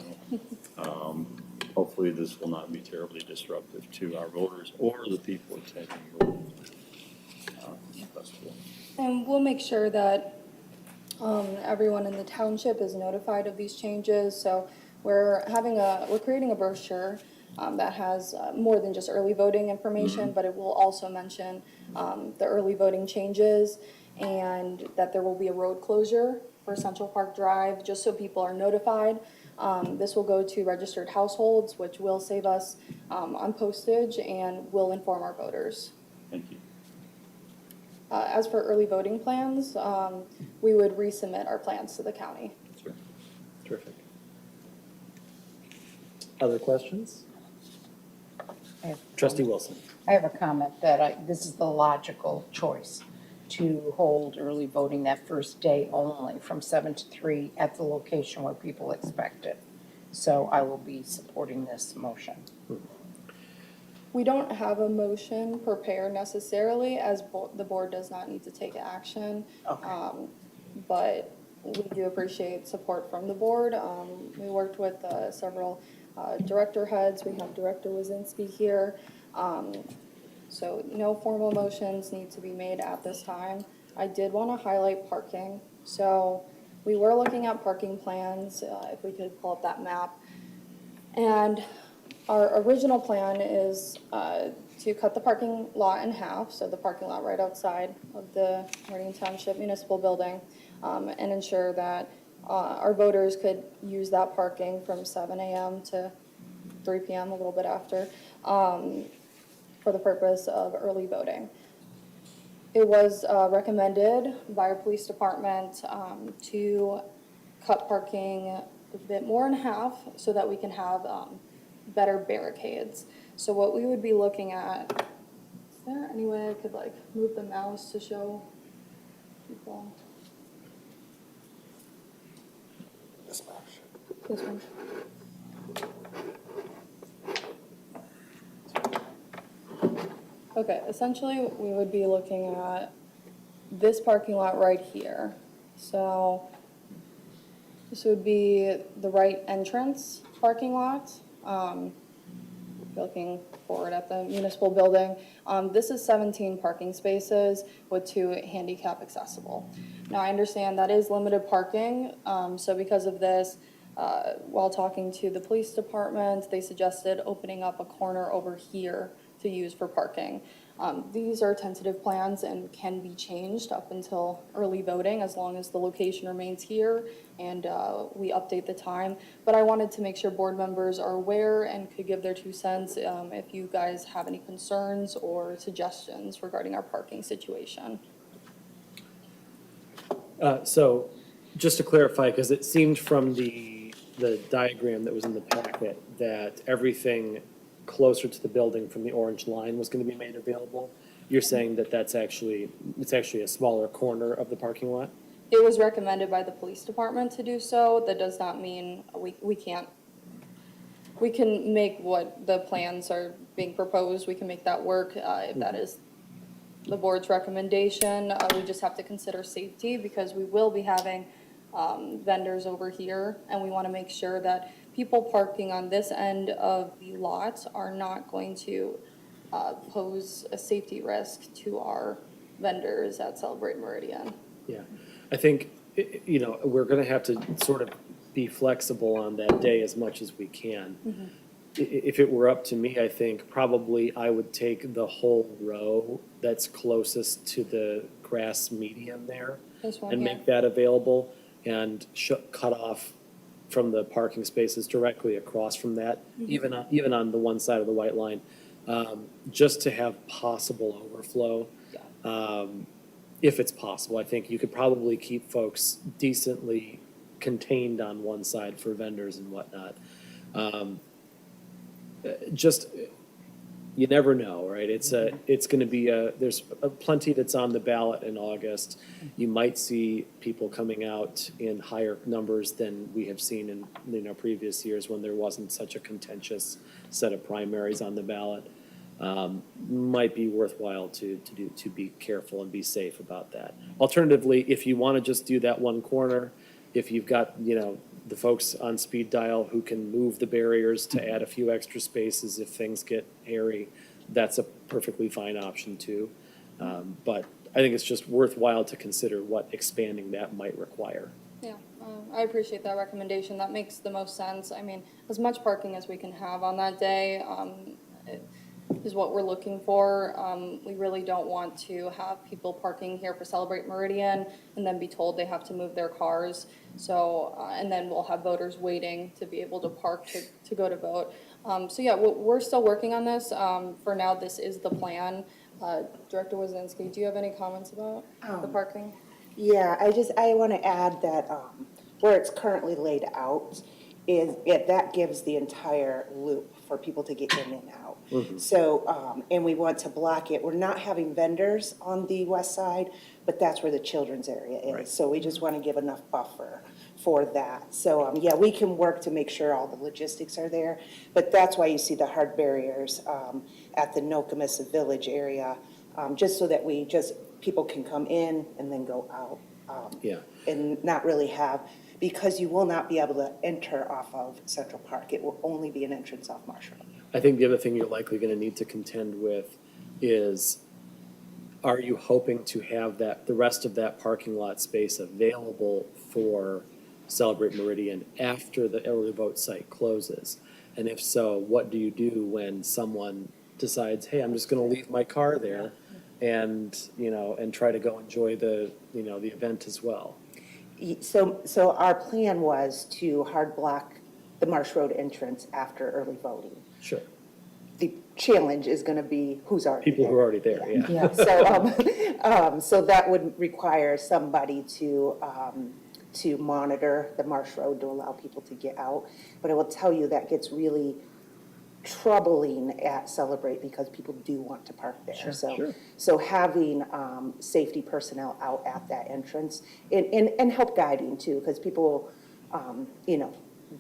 hopefully this will not be terribly disruptive to our voters or the people attending the festival.
And we'll make sure that everyone in the township is notified of these changes. So we're creating a brochure that has more than just early voting information, but it will also mention the early voting changes, and that there will be a road closure for Central Park Drive, just so people are notified. This will go to registered households, which will save us on postage and will inform our voters.
Thank you.
As for early voting plans, we would resubmit our plans to the county.
Sure.
Terrific. Other questions? Trustee Wilson.
I have a comment that this is the logical choice to hold early voting that first day only from 7 to 3 at the location where people expect it. So I will be supporting this motion.
We don't have a motion prepared necessarily, as the board does not need to take action.
Okay.
But we do appreciate support from the board. We worked with several director heads. We have Director Wazinski here. So no formal motions need to be made at this time. I did want to highlight parking. So we were looking at parking plans, if we could pull up that map. And our original plan is to cut the parking lot in half, so the parking lot right outside of the Meridian Township Municipal Building, and ensure that our voters could use that parking from 7 a.m. to 3 p.m., a little bit after, for the purpose of early voting. It was recommended by our police department to cut parking a bit more in half so that we can have better barricades. So what we would be looking at, is there any way I could like move the mouse to show people? This one. Okay, essentially we would be looking at this parking lot right here. So this would be the right entrance parking lot. Looking forward at the municipal building. This is 17 parking spaces with 2 handicap accessible. Now I understand that is limited parking, so because of this, while talking to the police department, they suggested opening up a corner over here to use for parking. These are tentative plans and can be changed up until early voting as long as the location remains here and we update the time. But I wanted to make sure board members are aware and could give their 2 cents if you guys have any concerns or suggestions regarding our parking situation.
So just to clarify, because it seemed from the the diagram that was in the packet, that everything closer to the building from the orange line was gonna be made available. You're saying that it's actually a smaller corner of the parking lot?
It was recommended by the police department to do so. That does not mean we can't. We can make what the plans are being proposed, we can make that work, if that is the board's recommendation. We just have to consider safety because we will be having, vendors over here. And we want to make sure that people parking on this end of the lot are not going to, pose a safety risk to our vendors at Celebrate Meridian.
Yeah, I think, you know, we're gonna have to sort of be flexible on that day as much as we can. If it were up to me, I think probably I would take the whole row that's closest to the grass median there
This one
and
here.
make that available and cut off from the parking spaces directly across from that, even on the one side of the white line, just to have possible overflow. If it's possible, I think you could probably keep folks decently contained on one side for vendors and whatnot. Just, you never know, right? It's gonna be there's plenty that's on the ballot in August. You might see people coming out in higher numbers than we have seen in, you know, previous years when there wasn't such a contentious set of primaries on the ballot. Might be worthwhile to be careful and be safe about that. Alternatively, if you wanna just do that one corner, if you've got, you know, the folks on speed dial who can move the barriers to add a few extra spaces if things get hairy, that's a perfectly fine option too. But I think it's just worthwhile to consider what expanding that might require.
Yeah, I appreciate that recommendation. That makes the most sense. I mean, as much parking as we can have on that day, is what we're looking for. We really don't want to have people parking here for Celebrate Meridian and then be told they have to move their cars. So, and then we'll have voters waiting to be able to park to go to vote. So yeah, we're still working on this. For now, this is the plan. Director Wazinski, do you have any comments about the parking?
Yeah, I want to add that where it's currently laid out that gives the entire loop for people to get in and out. So, and we want to block it. We're not having vendors on the west side, but that's where the children's area is.
Right.
So we just want to give enough buffer for that. So, yeah, we can work to make sure all the logistics are there, but that's why you see the hard barriers at the Nokomis Village area, just so that people can come in and then go out.
Yeah.
And not really have, because you will not be able to enter off of Central Park. It will only be an entrance off Marsh Road.
I think the other thing you're likely gonna need to contend with is, are you hoping to have the rest of that parking lot space available for Celebrate Meridian after the early vote site closes? And if so, what do you do when someone decides, hey, I'm just gonna leave my car there and, you know, and try to go enjoy the event as well?
So our plan was to hard block the Marsh Road entrance after early voting.
Sure.
The challenge is gonna be who's already there.
People who are already there, yeah.
Yeah, so that would require somebody to monitor the Marsh Road to allow people to get out. But I will tell you, that gets really troubling at Celebrate because people do want to park there. So having safety personnel out at that entrance and help guiding too, because people,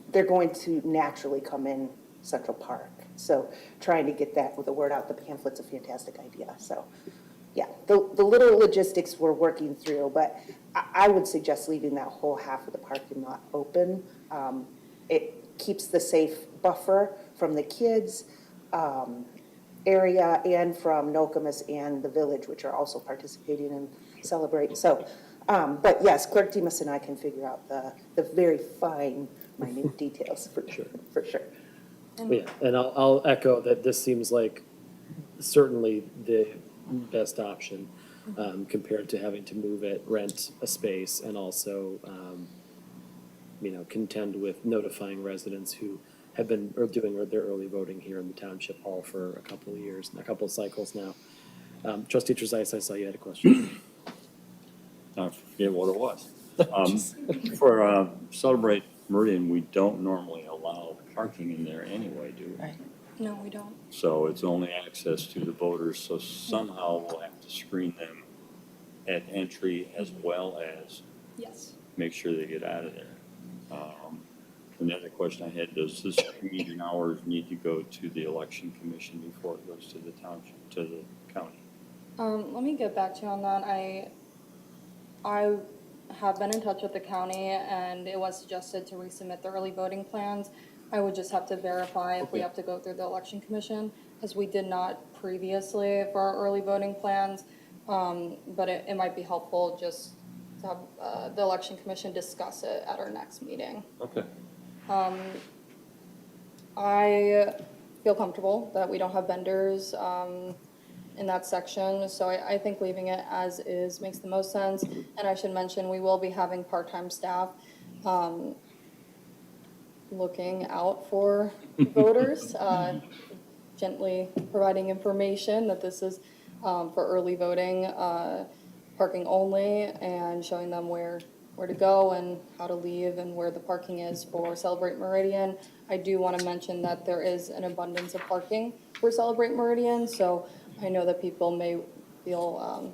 they're going to naturally come in Central Park. So trying to get the word out, the pamphlet's a fantastic idea. So, yeah, the little logistics we're working through, but I would suggest leaving that whole half of the parking lot open. It keeps the safe buffer from the kids area and from Nokomis and the village, which are also participating in Celebrate. So, but yes, Clerk Demas and I can figure out the very fine, minute details for sure.
Yeah, and I'll echo that this seems like certainly the best option compared to having to move it, rent a space, and also, contend with notifying residents who have been doing their early voting here in the township hall for a couple of years, a couple of cycles now. Trustee Trezise, I saw you had a question.
I forget what it was. For Celebrate Meridian, we don't normally allow parking in there anyway, do we?
Right.
No, we don't.
So it's only access to the voters, so somehow we'll have to screen them at entry as well as
Yes.
make sure they get out of there. And the other question I had, does this screening hours need to go to the election commission before it goes to the township, to the county?
Let me get back to you on that. I have been in touch with the county and it was suggested to resubmit the early voting plans. I would just have to verify if we have to go through the election commission, as we did not previously for our early voting plans. But it might be helpful just to have, the election commission discuss it at our next meeting.
Okay.
I feel comfortable that we don't have vendors, in that section, so I think leaving it as is makes the most sense. And I should mention, we will be having part-time staff, looking out for voters, gently providing information that this is, for early voting, parking only, and showing them where to go and how to leave and where the parking is for Celebrate Meridian. I do want to mention that there is an abundance of parking for Celebrate Meridian, so I know that people may feel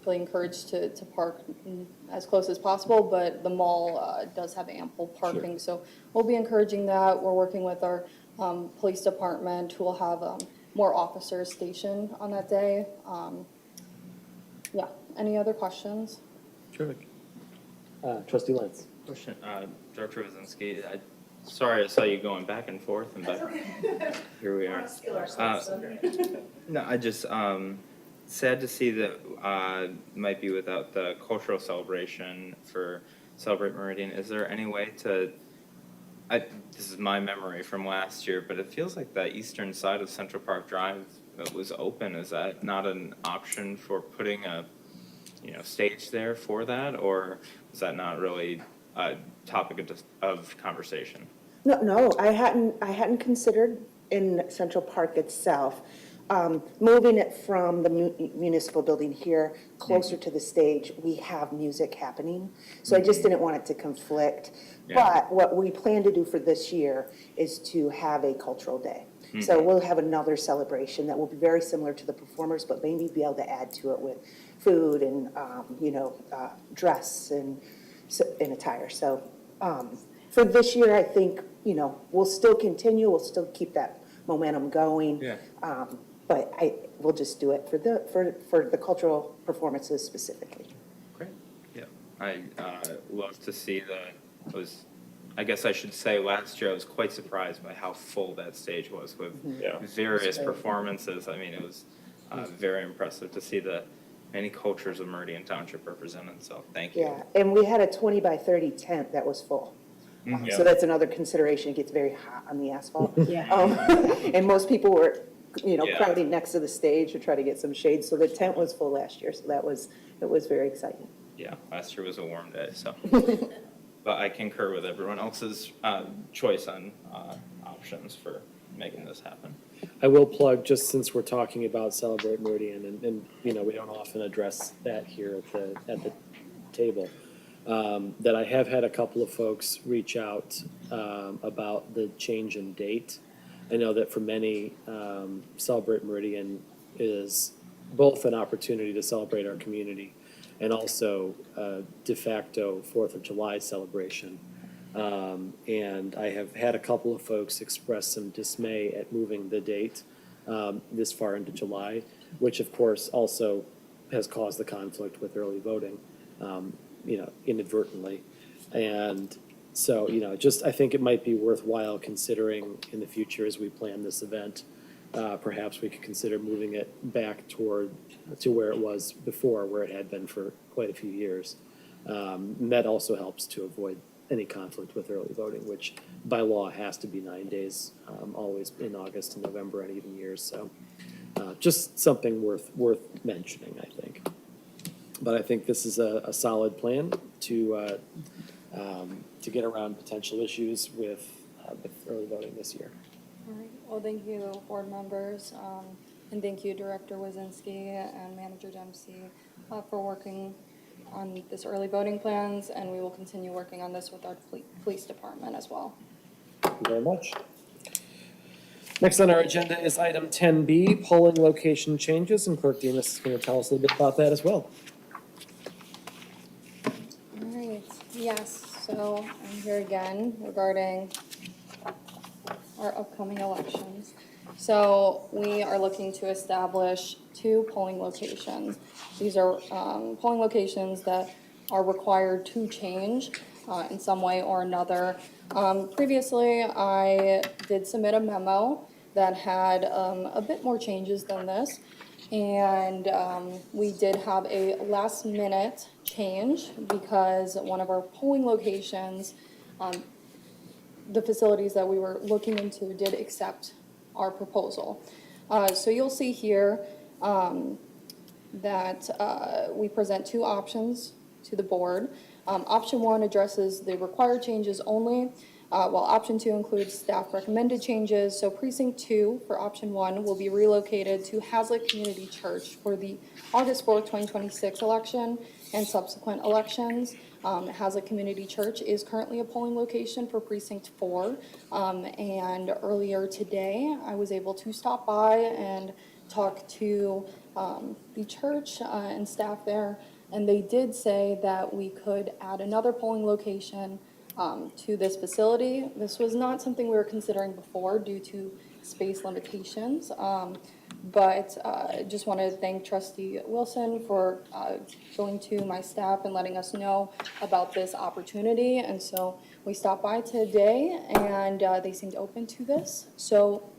encouraged to park as close as possible, but the mall does have ample parking, so we'll be encouraging that. We're working with our police department, who will have more officers stationed on that day. Yeah, any other questions?
Terrific. Trustee Lentz.
Question, Director Wazinski, sorry I saw you going back and forth, but here we are. No, I just, sad to see that, might be without the cultural celebration for Celebrate Meridian. Is there any way to, this is my memory from last year, but it feels like the eastern side of Central Park Drive was open. Is that not an option for putting a, stage there for that, or is that not really a topic of conversation?
No, I hadn't considered in Central Park itself. Moving it from the municipal building here closer to the stage, we have music happening. So I just didn't want it to conflict.
Yeah.
But what we plan to do for this year is to have a cultural day. So we'll have another celebration that will be very similar to the performers, but maybe be able to add to it with food and, dress and attire. So for this year, I think, we'll still continue, we'll still keep that momentum going.
Yeah.
But we'll just do it for the cultural performances specifically.
Great. Yeah, I love to see I guess I should say last year I was quite surprised by how full that stage was with various performances. I mean, it was very impressive to see the many cultures of Meridian Township represented, so thank you.
Yeah, and we had a 20 by 30 tent that was full. So that's another consideration. It gets very hot on the asphalt.
Yeah.
And most people were,
Yeah.
crowding next to the stage to try to get some shade. So the tent was full last year. So it was very exciting.
Yeah, last year was a warm day, so. But I concur with everyone else's choice on options for making this happen.
I will plug, just since we're talking about Celebrate Meridian, and we don't often address that here at the table, that I have had a couple of folks reach out about the change in date. I know that for many, Celebrate Meridian is both an opportunity to celebrate our community and also a de facto 4th of July celebration. And I have had a couple of folks express some dismay at moving the date this far into July, which of course also has caused the conflict with early voting, inadvertently. And so, I think it might be worthwhile considering in the future as we plan this event, perhaps we could consider moving it back to where it was before, where it had been for quite a few years. And that also helps to avoid any conflict with early voting, which by law has to be 9 days, always in August and November and even years. So just something worth mentioning, I think. But I think this is a solid plan to get around potential issues with early voting this year.
All right, well, thank you, board members, and thank you, Director Wazinski and Manager Dempsey, for working on this early voting plans, and we will continue working on this with our police department as well.
Thank you very much. Next on our agenda is item 10B, polling location changes, and Clerk Demas is going to tell us a little bit about that as well.
All right, yes, so I'm here again regarding our upcoming elections. So we are looking to establish 2 polling locations. These are polling locations that are required to change in some way or another. Previously, I did submit a memo that had a bit more changes than this. And we did have a last minute change because one of our polling locations, the facilities that we were looking into did accept our proposal. So you'll see here that we present 2 options to the board. Option 1 addresses the required changes only, while option 2 includes staff recommended changes. So precinct 2 for option 1 will be relocated to Hazlet Community Church for the August 4th, 2026 election and subsequent elections. Hazlet Community Church is currently a polling location for precinct 4. And earlier today, I was able to stop by and talk to the church and staff there. And they did say that we could add another polling location to this facility. This was not something we were considering before due to space limitations. But just wanted to thank Trustee Wilson for going to my staff and letting us know about this opportunity. And so we stopped by today and they seemed open to this. So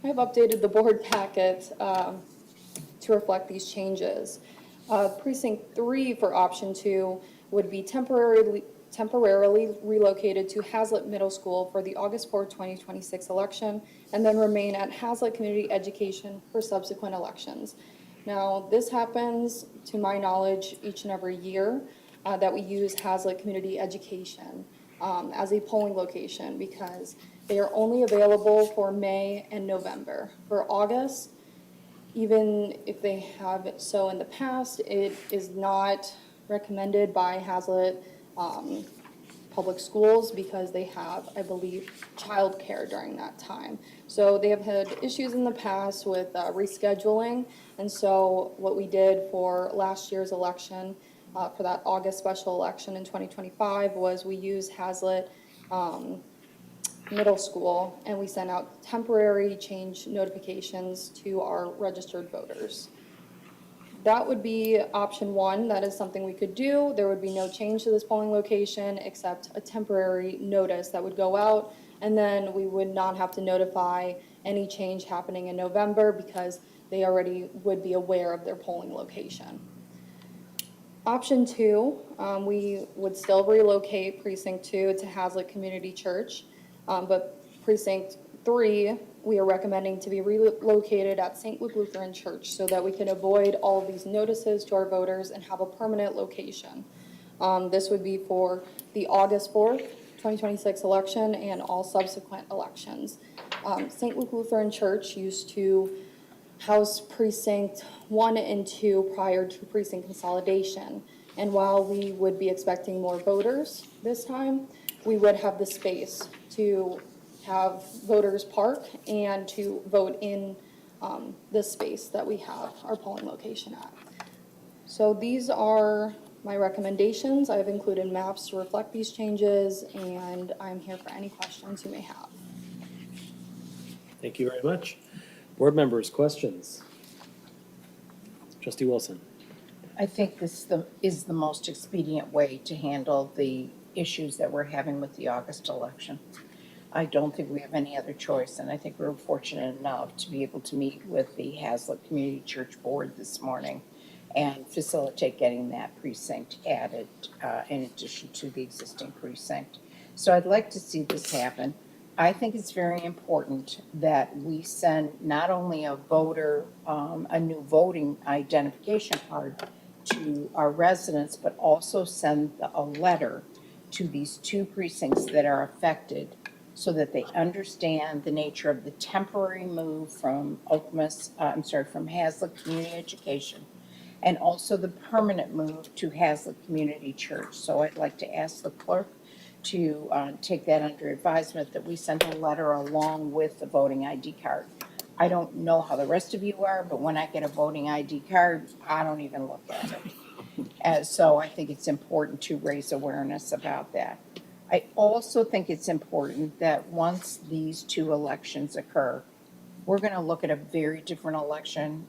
I have updated the board packet to reflect these changes. Precinct 3 for option 2 would be temporarily relocated to Hazlet Middle School for the August 4th, 2026 election, and then remain at Hazlet Community Education for subsequent elections. Now, this happens, to my knowledge, each and every year that we use Hazlet Community Education as a polling location because they are only available for May and November. For August, even if they have it so in the past, it is not recommended by Hazlet public schools because they have, I believe, childcare during that time. So they have had issues in the past with rescheduling. And so what we did for last year's election, for that August special election in 2025, was we used Hazlet Middle School and we sent out temporary change notifications to our registered voters. That would be option 1. That is something we could do. There would be no change to this polling location except a temporary notice that would go out. And then we would not have to notify any change happening in November because they already would be aware of their polling location. Option 2, we would still relocate precinct 2 to Hazlet Community Church. But precinct 3, we are recommending to be relocated at St. Luke Lutheran Church so that we can avoid all of these notices to our voters and have a permanent location. This would be for the August 4th, 2026 election and all subsequent elections. St. Luke Lutheran Church used to house precinct 1 and 2 prior to precinct consolidation. And while we would be expecting more voters this time, we would have the space to have voters park and to vote in this space that we have our polling location at. So these are my recommendations. I have included maps to reflect these changes, and I'm here for any questions you may have.
Thank you very much. Board members, questions? Trustee Wilson.
I think this is the most expedient way to handle the issues that we're having with the August election. I don't think we have any other choice, and I think we're fortunate enough to be able to meet with the Hazlet Community Church Board this morning and facilitate getting that precinct added in addition to the existing precinct. So I'd like to see this happen. I think it's very important that we send not only a voter, a new voting identification card to our residents, but also send a letter to these 2 precincts that are affected so that they understand the nature of the temporary move from from Hazlet Community Education and also the permanent move to Hazlet Community Church. So I'd like to ask the clerk to take that under advisement, that we send a letter along with the voting ID card. I don't know how the rest of you are, but when I get a voting ID card, I don't even look at it. So I think it's important to raise awareness about that. I also think it's important that once these two elections occur, we're going to look at a very different election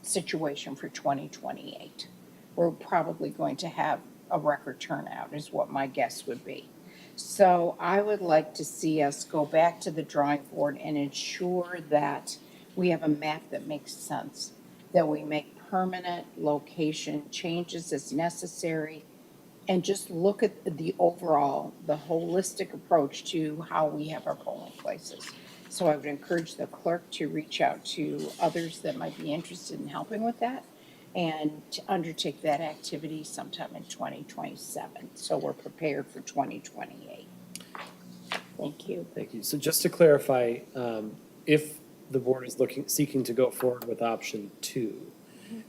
situation for 2028. We're probably going to have a record turnout, is what my guess would be. So I would like to see us go back to the drawing board and ensure that we have a map that makes sense, that we make permanent location changes as necessary, and just look at the overall, the holistic approach to how we have our polling places. So I would encourage the clerk to reach out to others that might be interested in helping with that, and to undertake that activity sometime in 2027, so we're prepared for 2028. Thank you.
Thank you. So just to clarify, if the board is seeking to go forward with option 2,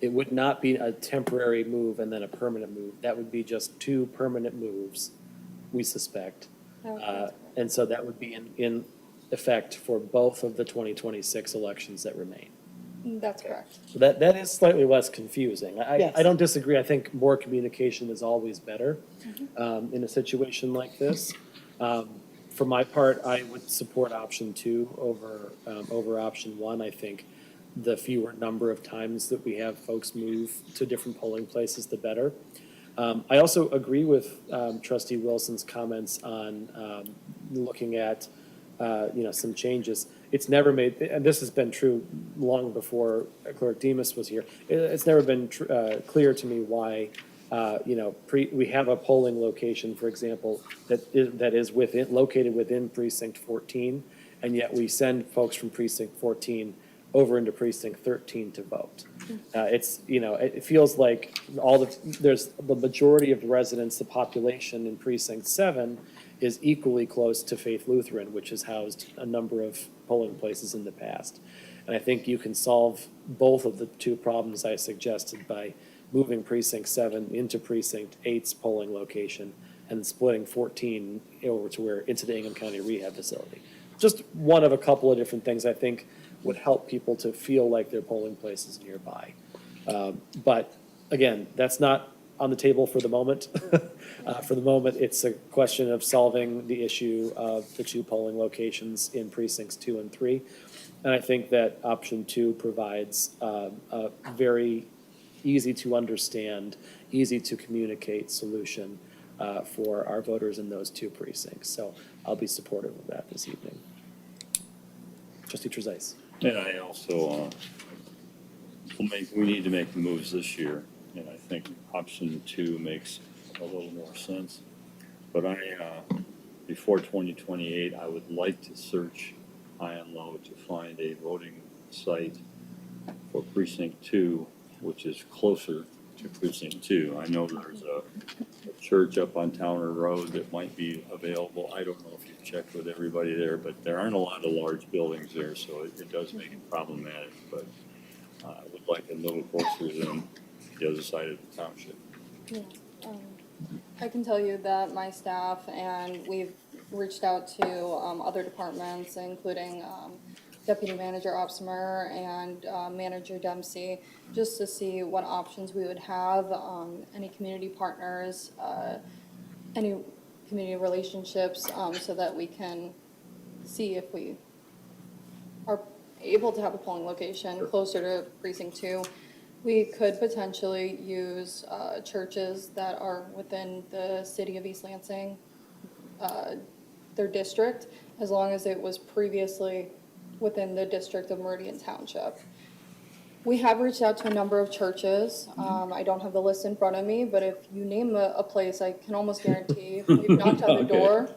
it would not be a temporary move and then a permanent move. That would be just 2 permanent moves, we suspect. And so that would be in effect for both of the 2026 elections that remain.
That's correct.
So that is slightly less confusing.
Yes.
I don't disagree. I think more communication is always better in a situation like this. For my part, I would support option 2 over option 1. I think the fewer number of times that we have folks move to different polling places, the better. I also agree with Trustee Wilson's comments on looking at some changes. It's never made, and this has been true long before Clerk Demas was here. It's never been clear to me why we have a polling location, for example, that is located within precinct 14, and yet we send folks from precinct 14 over into precinct 13 to vote. It feels like there's the majority of the residents, the population in precinct 7 is equally close to Faith Lutheran, which has housed a number of polling places in the past. And I think you can solve both of the 2 problems I suggested by moving precinct 7 into precinct 8's polling location and splitting 14 over into the Ingham County Rehab Facility. Just one of a couple of different things I think would help people to feel like their polling place is nearby. But again, that's not on the table for the moment. For the moment, it's a question of solving the issue of the 2 polling locations in precincts 2 and 3. And I think that option 2 provides a very easy to understand, easy to communicate solution for our voters in those 2 precincts. So I'll be supportive of that this evening. Trustee Trezise.
And I also, we need to make the moves this year, and I think option 2 makes a little more sense. But before 2028, I would like to search high and low to find a voting site for precinct 2, which is closer to precinct 2. I know there's a church up on Towner Road that might be available. I don't know if you've checked with everybody there, but there aren't a lot of large buildings there, so it does make it problematic. But I would like a little closer than the other side of the township.
Yeah, I can tell you that my staff and we've reached out to other departments, including Deputy Manager Opsmer and Manager Dempsey, just to see what options we would have, any community partners, any community relationships, so that we can see if we are able to have a polling location closer to precinct 2. We could potentially use churches that are within the city of East Lansing, their district, as long as it was previously within the district of Meridian Township. We have reached out to a number of churches. I don't have the list in front of me, but if you name a place, I can almost guarantee we've knocked on the door.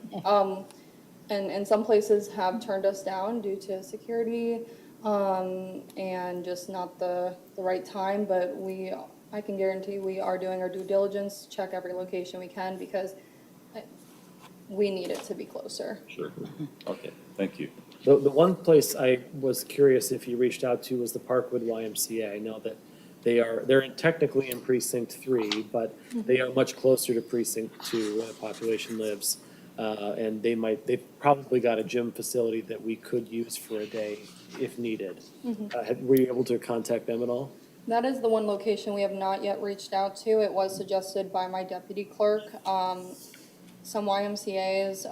And some places have turned us down due to security and just not the right time. But I can guarantee we are doing our due diligence, check every location we can, because we need it to be closer.
Sure. Okay, thank you.
The one place I was curious if you reached out to was the Parkwood YMCA. I know that they're technically in precinct 3, but they are much closer to precinct 2 where the population lives. And they've probably got a gym facility that we could use for a day if needed. Were you able to contact them at all?
That is the one location we have not yet reached out to. It was suggested by my deputy clerk. Some YMCA's,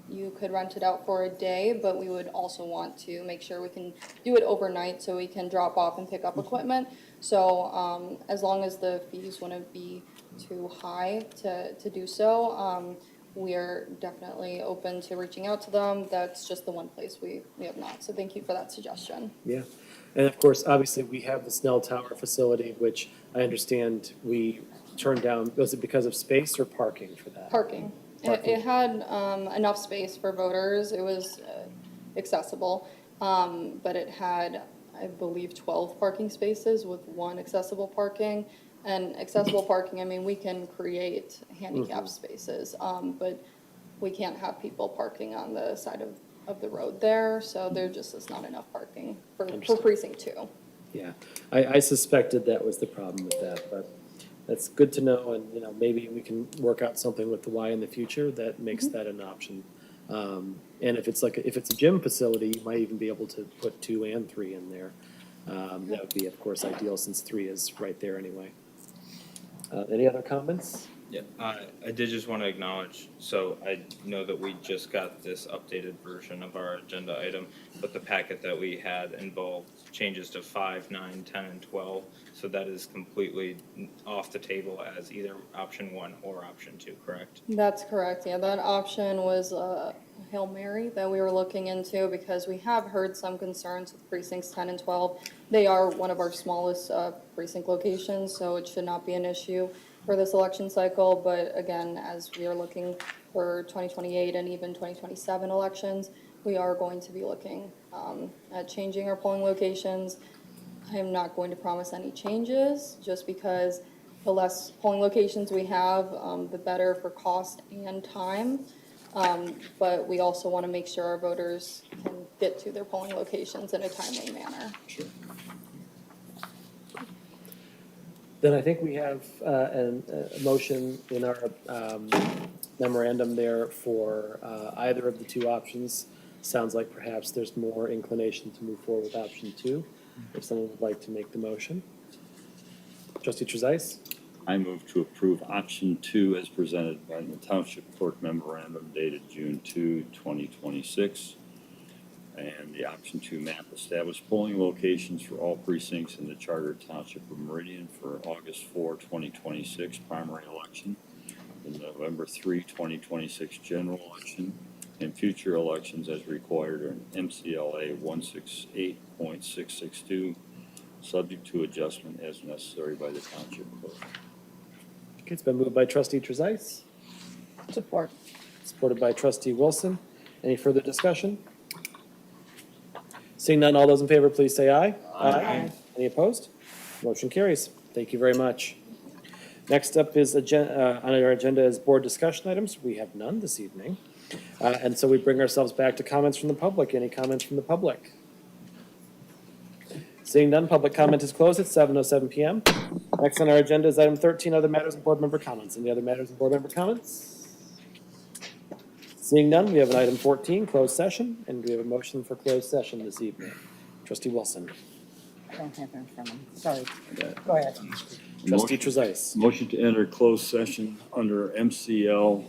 you could rent it out for a day, but we would also want to make sure we can do it overnight so we can drop off and pick up equipment. So, as long as the fees wouldn't be too high to do so, we are definitely open to reaching out to them. That's just the one place we have not. So thank you for that suggestion.
Yeah. And of course, obviously, we have the Snell Tower facility, which I understand we turned down. Was it because of space or parking for that?
Parking. It had enough space for voters. It was accessible. But it had, I believe, 12 parking spaces with one accessible parking. And accessible parking, I mean, we can create handicap spaces, but we can't have people parking on the side of the road there. So there just is not enough parking for precinct 2.
Yeah, I suspected that was the problem with that, but that's good to know, and, you know, maybe we can work out something with the Y in the future that makes that an option. And if it's a gym facility, you might even be able to put 2 and 3 in there. That would be, of course, ideal since 3 is right there anyway. Any other comments?
Yeah, I did just want to acknowledge, so I know that we just got this updated version of our agenda item, but the packet that we had involved changes to 5, 9, 10, and 12. So that is completely off the table as either option 1 or option 2, correct?
That's correct. Yeah, that option was Hail Mary that we were looking into because we have heard some concerns with precincts 10 and 12. They are one of our smallest precinct locations, so it should not be an issue for this election cycle. But again, as we are looking for 2028 and even 2027 elections, we are going to be looking at changing our polling locations. I am not going to promise any changes just because the less polling locations we have, the better for cost and time. But we also want to make sure our voters can get to their polling locations in a timely manner.
Sure. Then I think we have a motion in our memorandum there for either of the 2 options. Sounds like perhaps there's more inclination to move forward with option 2. If someone would like to make the motion. Trustee Trezise?
I move to approve option 2 as presented by the Township Clerk Memorandum dated June 2, 2026. And the option 2 map established polling locations for all precincts in the Charter Township of Meridian for August 4, 2026 primary election, the November 3, 2026 general election, and future elections as required in MCLA 168.662, subject to adjustment as necessary by the Township Clerk.
Okay, it's been moved by Trustee Trezise,
Support.
supported by Trustee Wilson. Any further discussion? Seeing none, all those in favor, please say aye. Aye. Any opposed? Motion carries. Thank you very much. Next up is on our agenda is board discussion items. We have none this evening. And so we bring ourselves back to comments from the public. Any comments from the public? Seeing none, public comment is closed at 7:07 PM. Next on our agenda is item 13, other matters and board member comments. Any other matters and board member comments? Seeing none, we have an item 14, closed session, and we have a motion for closed session this evening. Trustee Wilson.
I don't have it in front of me. Sorry. Go ahead.
Trustee Trezise.
Motion to enter closed session under MCL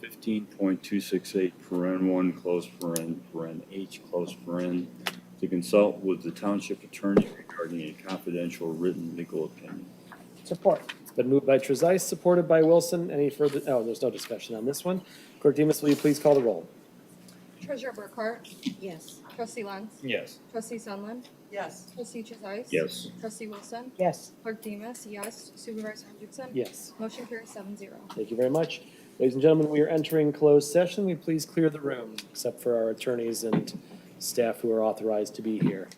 15.268, paren 1, close paren H, close paren, to consult with the township attorney regarding a confidential written legal opinion.
Support.
It's been moved by Trezise, supported by Wilson. Any further, there's no discussion on this one. Clerk Demas, will you please call the roll?
Treasurer Burkhart,
Yes.
Trustee Lenz,
Yes.
Trustee Sunland,
Yes.
Trustee Trezise.
Yes.
Trustee Wilson,
Yes.
Clerk Demas, yes. Supervisor Hendrickson.
Yes.
Motion carries 7-0.
Thank you very much. Ladies and gentlemen, we are entering closed session. Will you please clear the room, except for our attorneys and staff who are authorized to be here.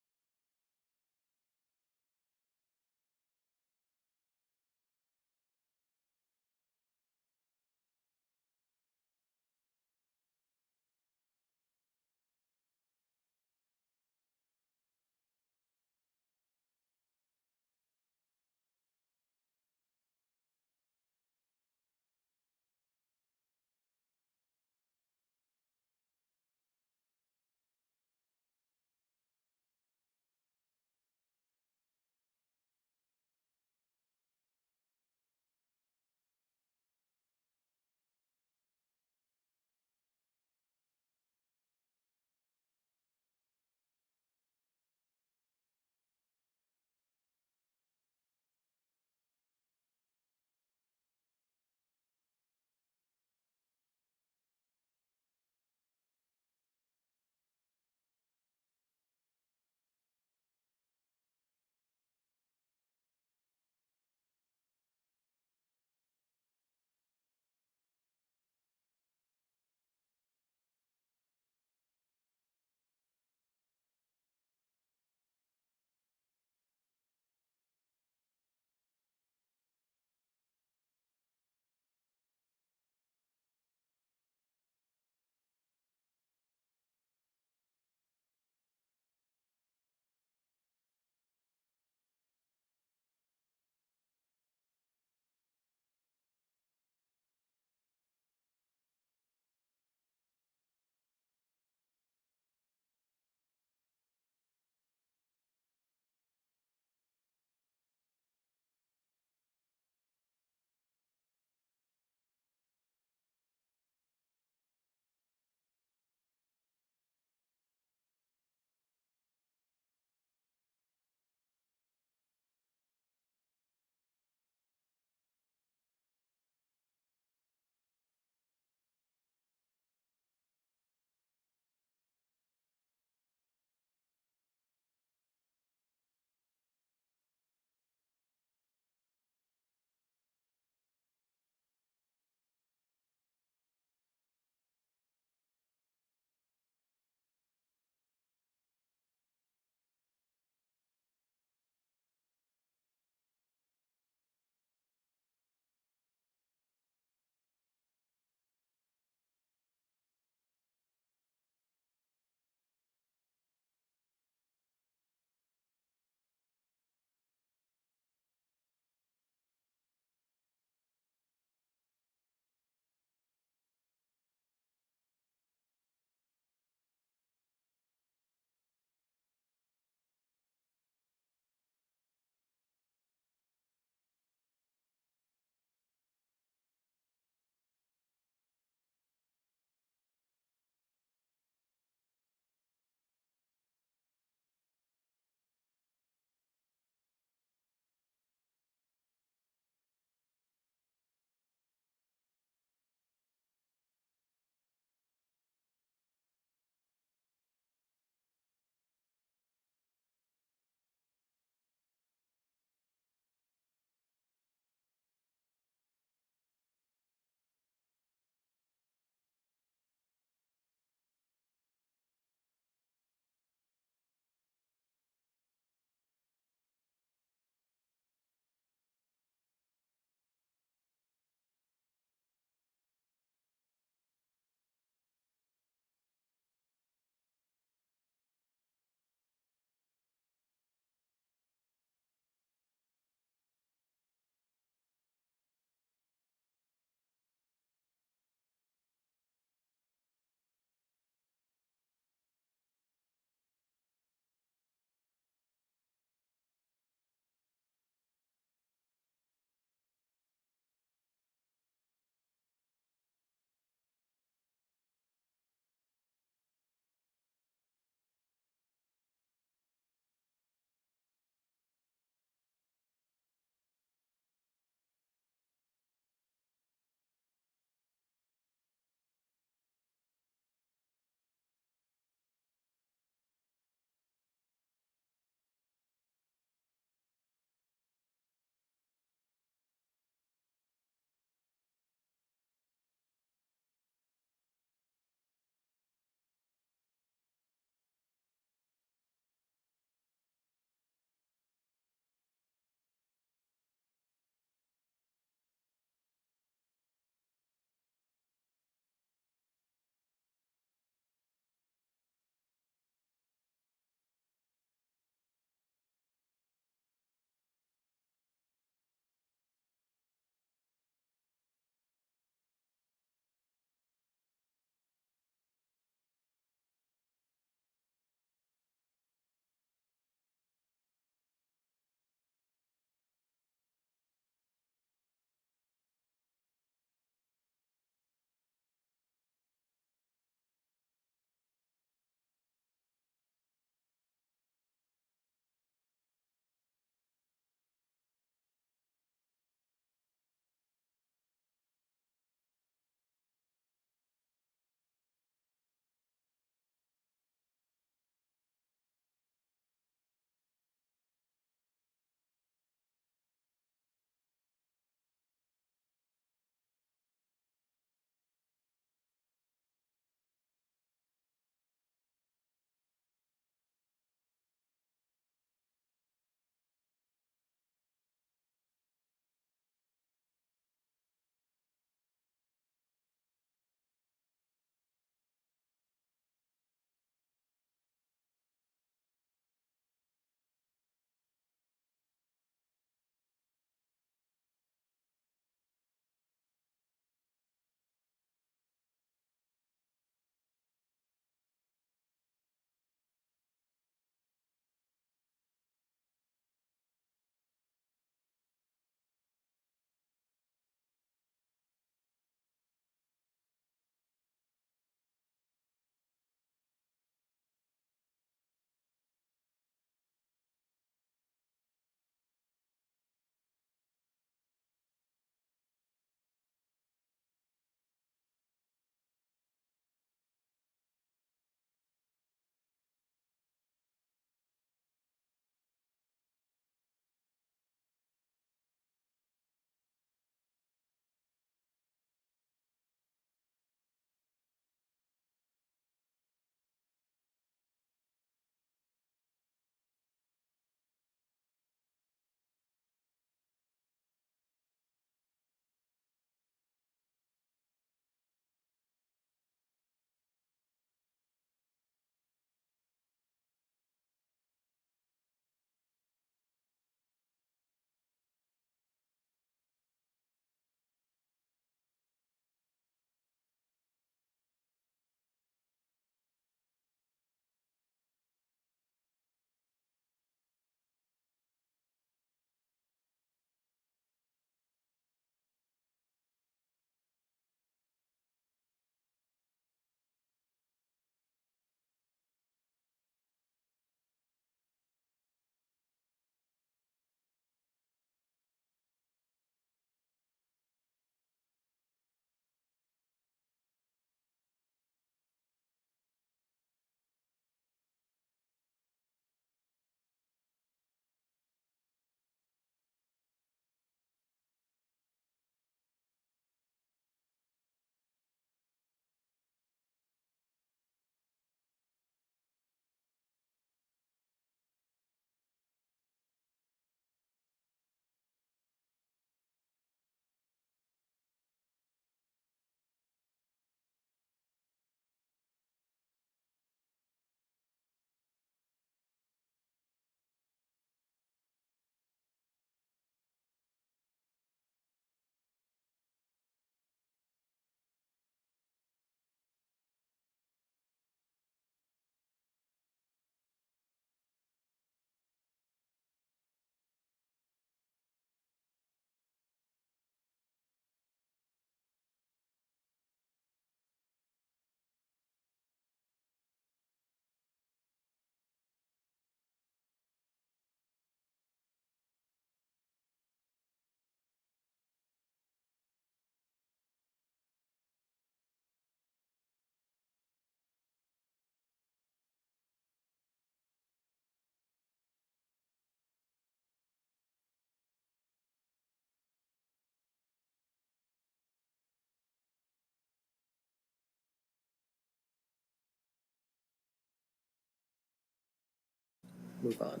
move on.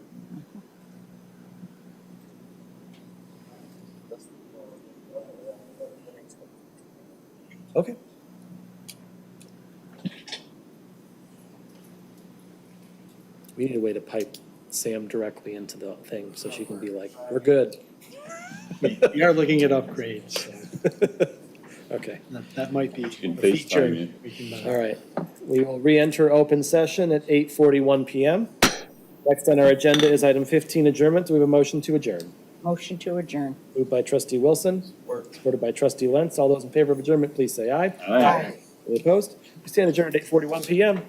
Okay. We need a way to pipe Sam directly into the thing so she can be like, we're good.
We are looking at upgrades, so
Okay,
that might be a
can
feature.
FaceTime you.
We can,
all right. We will re-enter open session at 8:41 PM. Next on our agenda is item 15, adjournment. Do we have a motion to adjourn?
Motion to adjourn.
Moved by trustee Wilson, supported by trustee Lentz. All those in favor of adjournment, please say aye.
Aye.
Any opposed? We stand adjourned at 8:41 PM.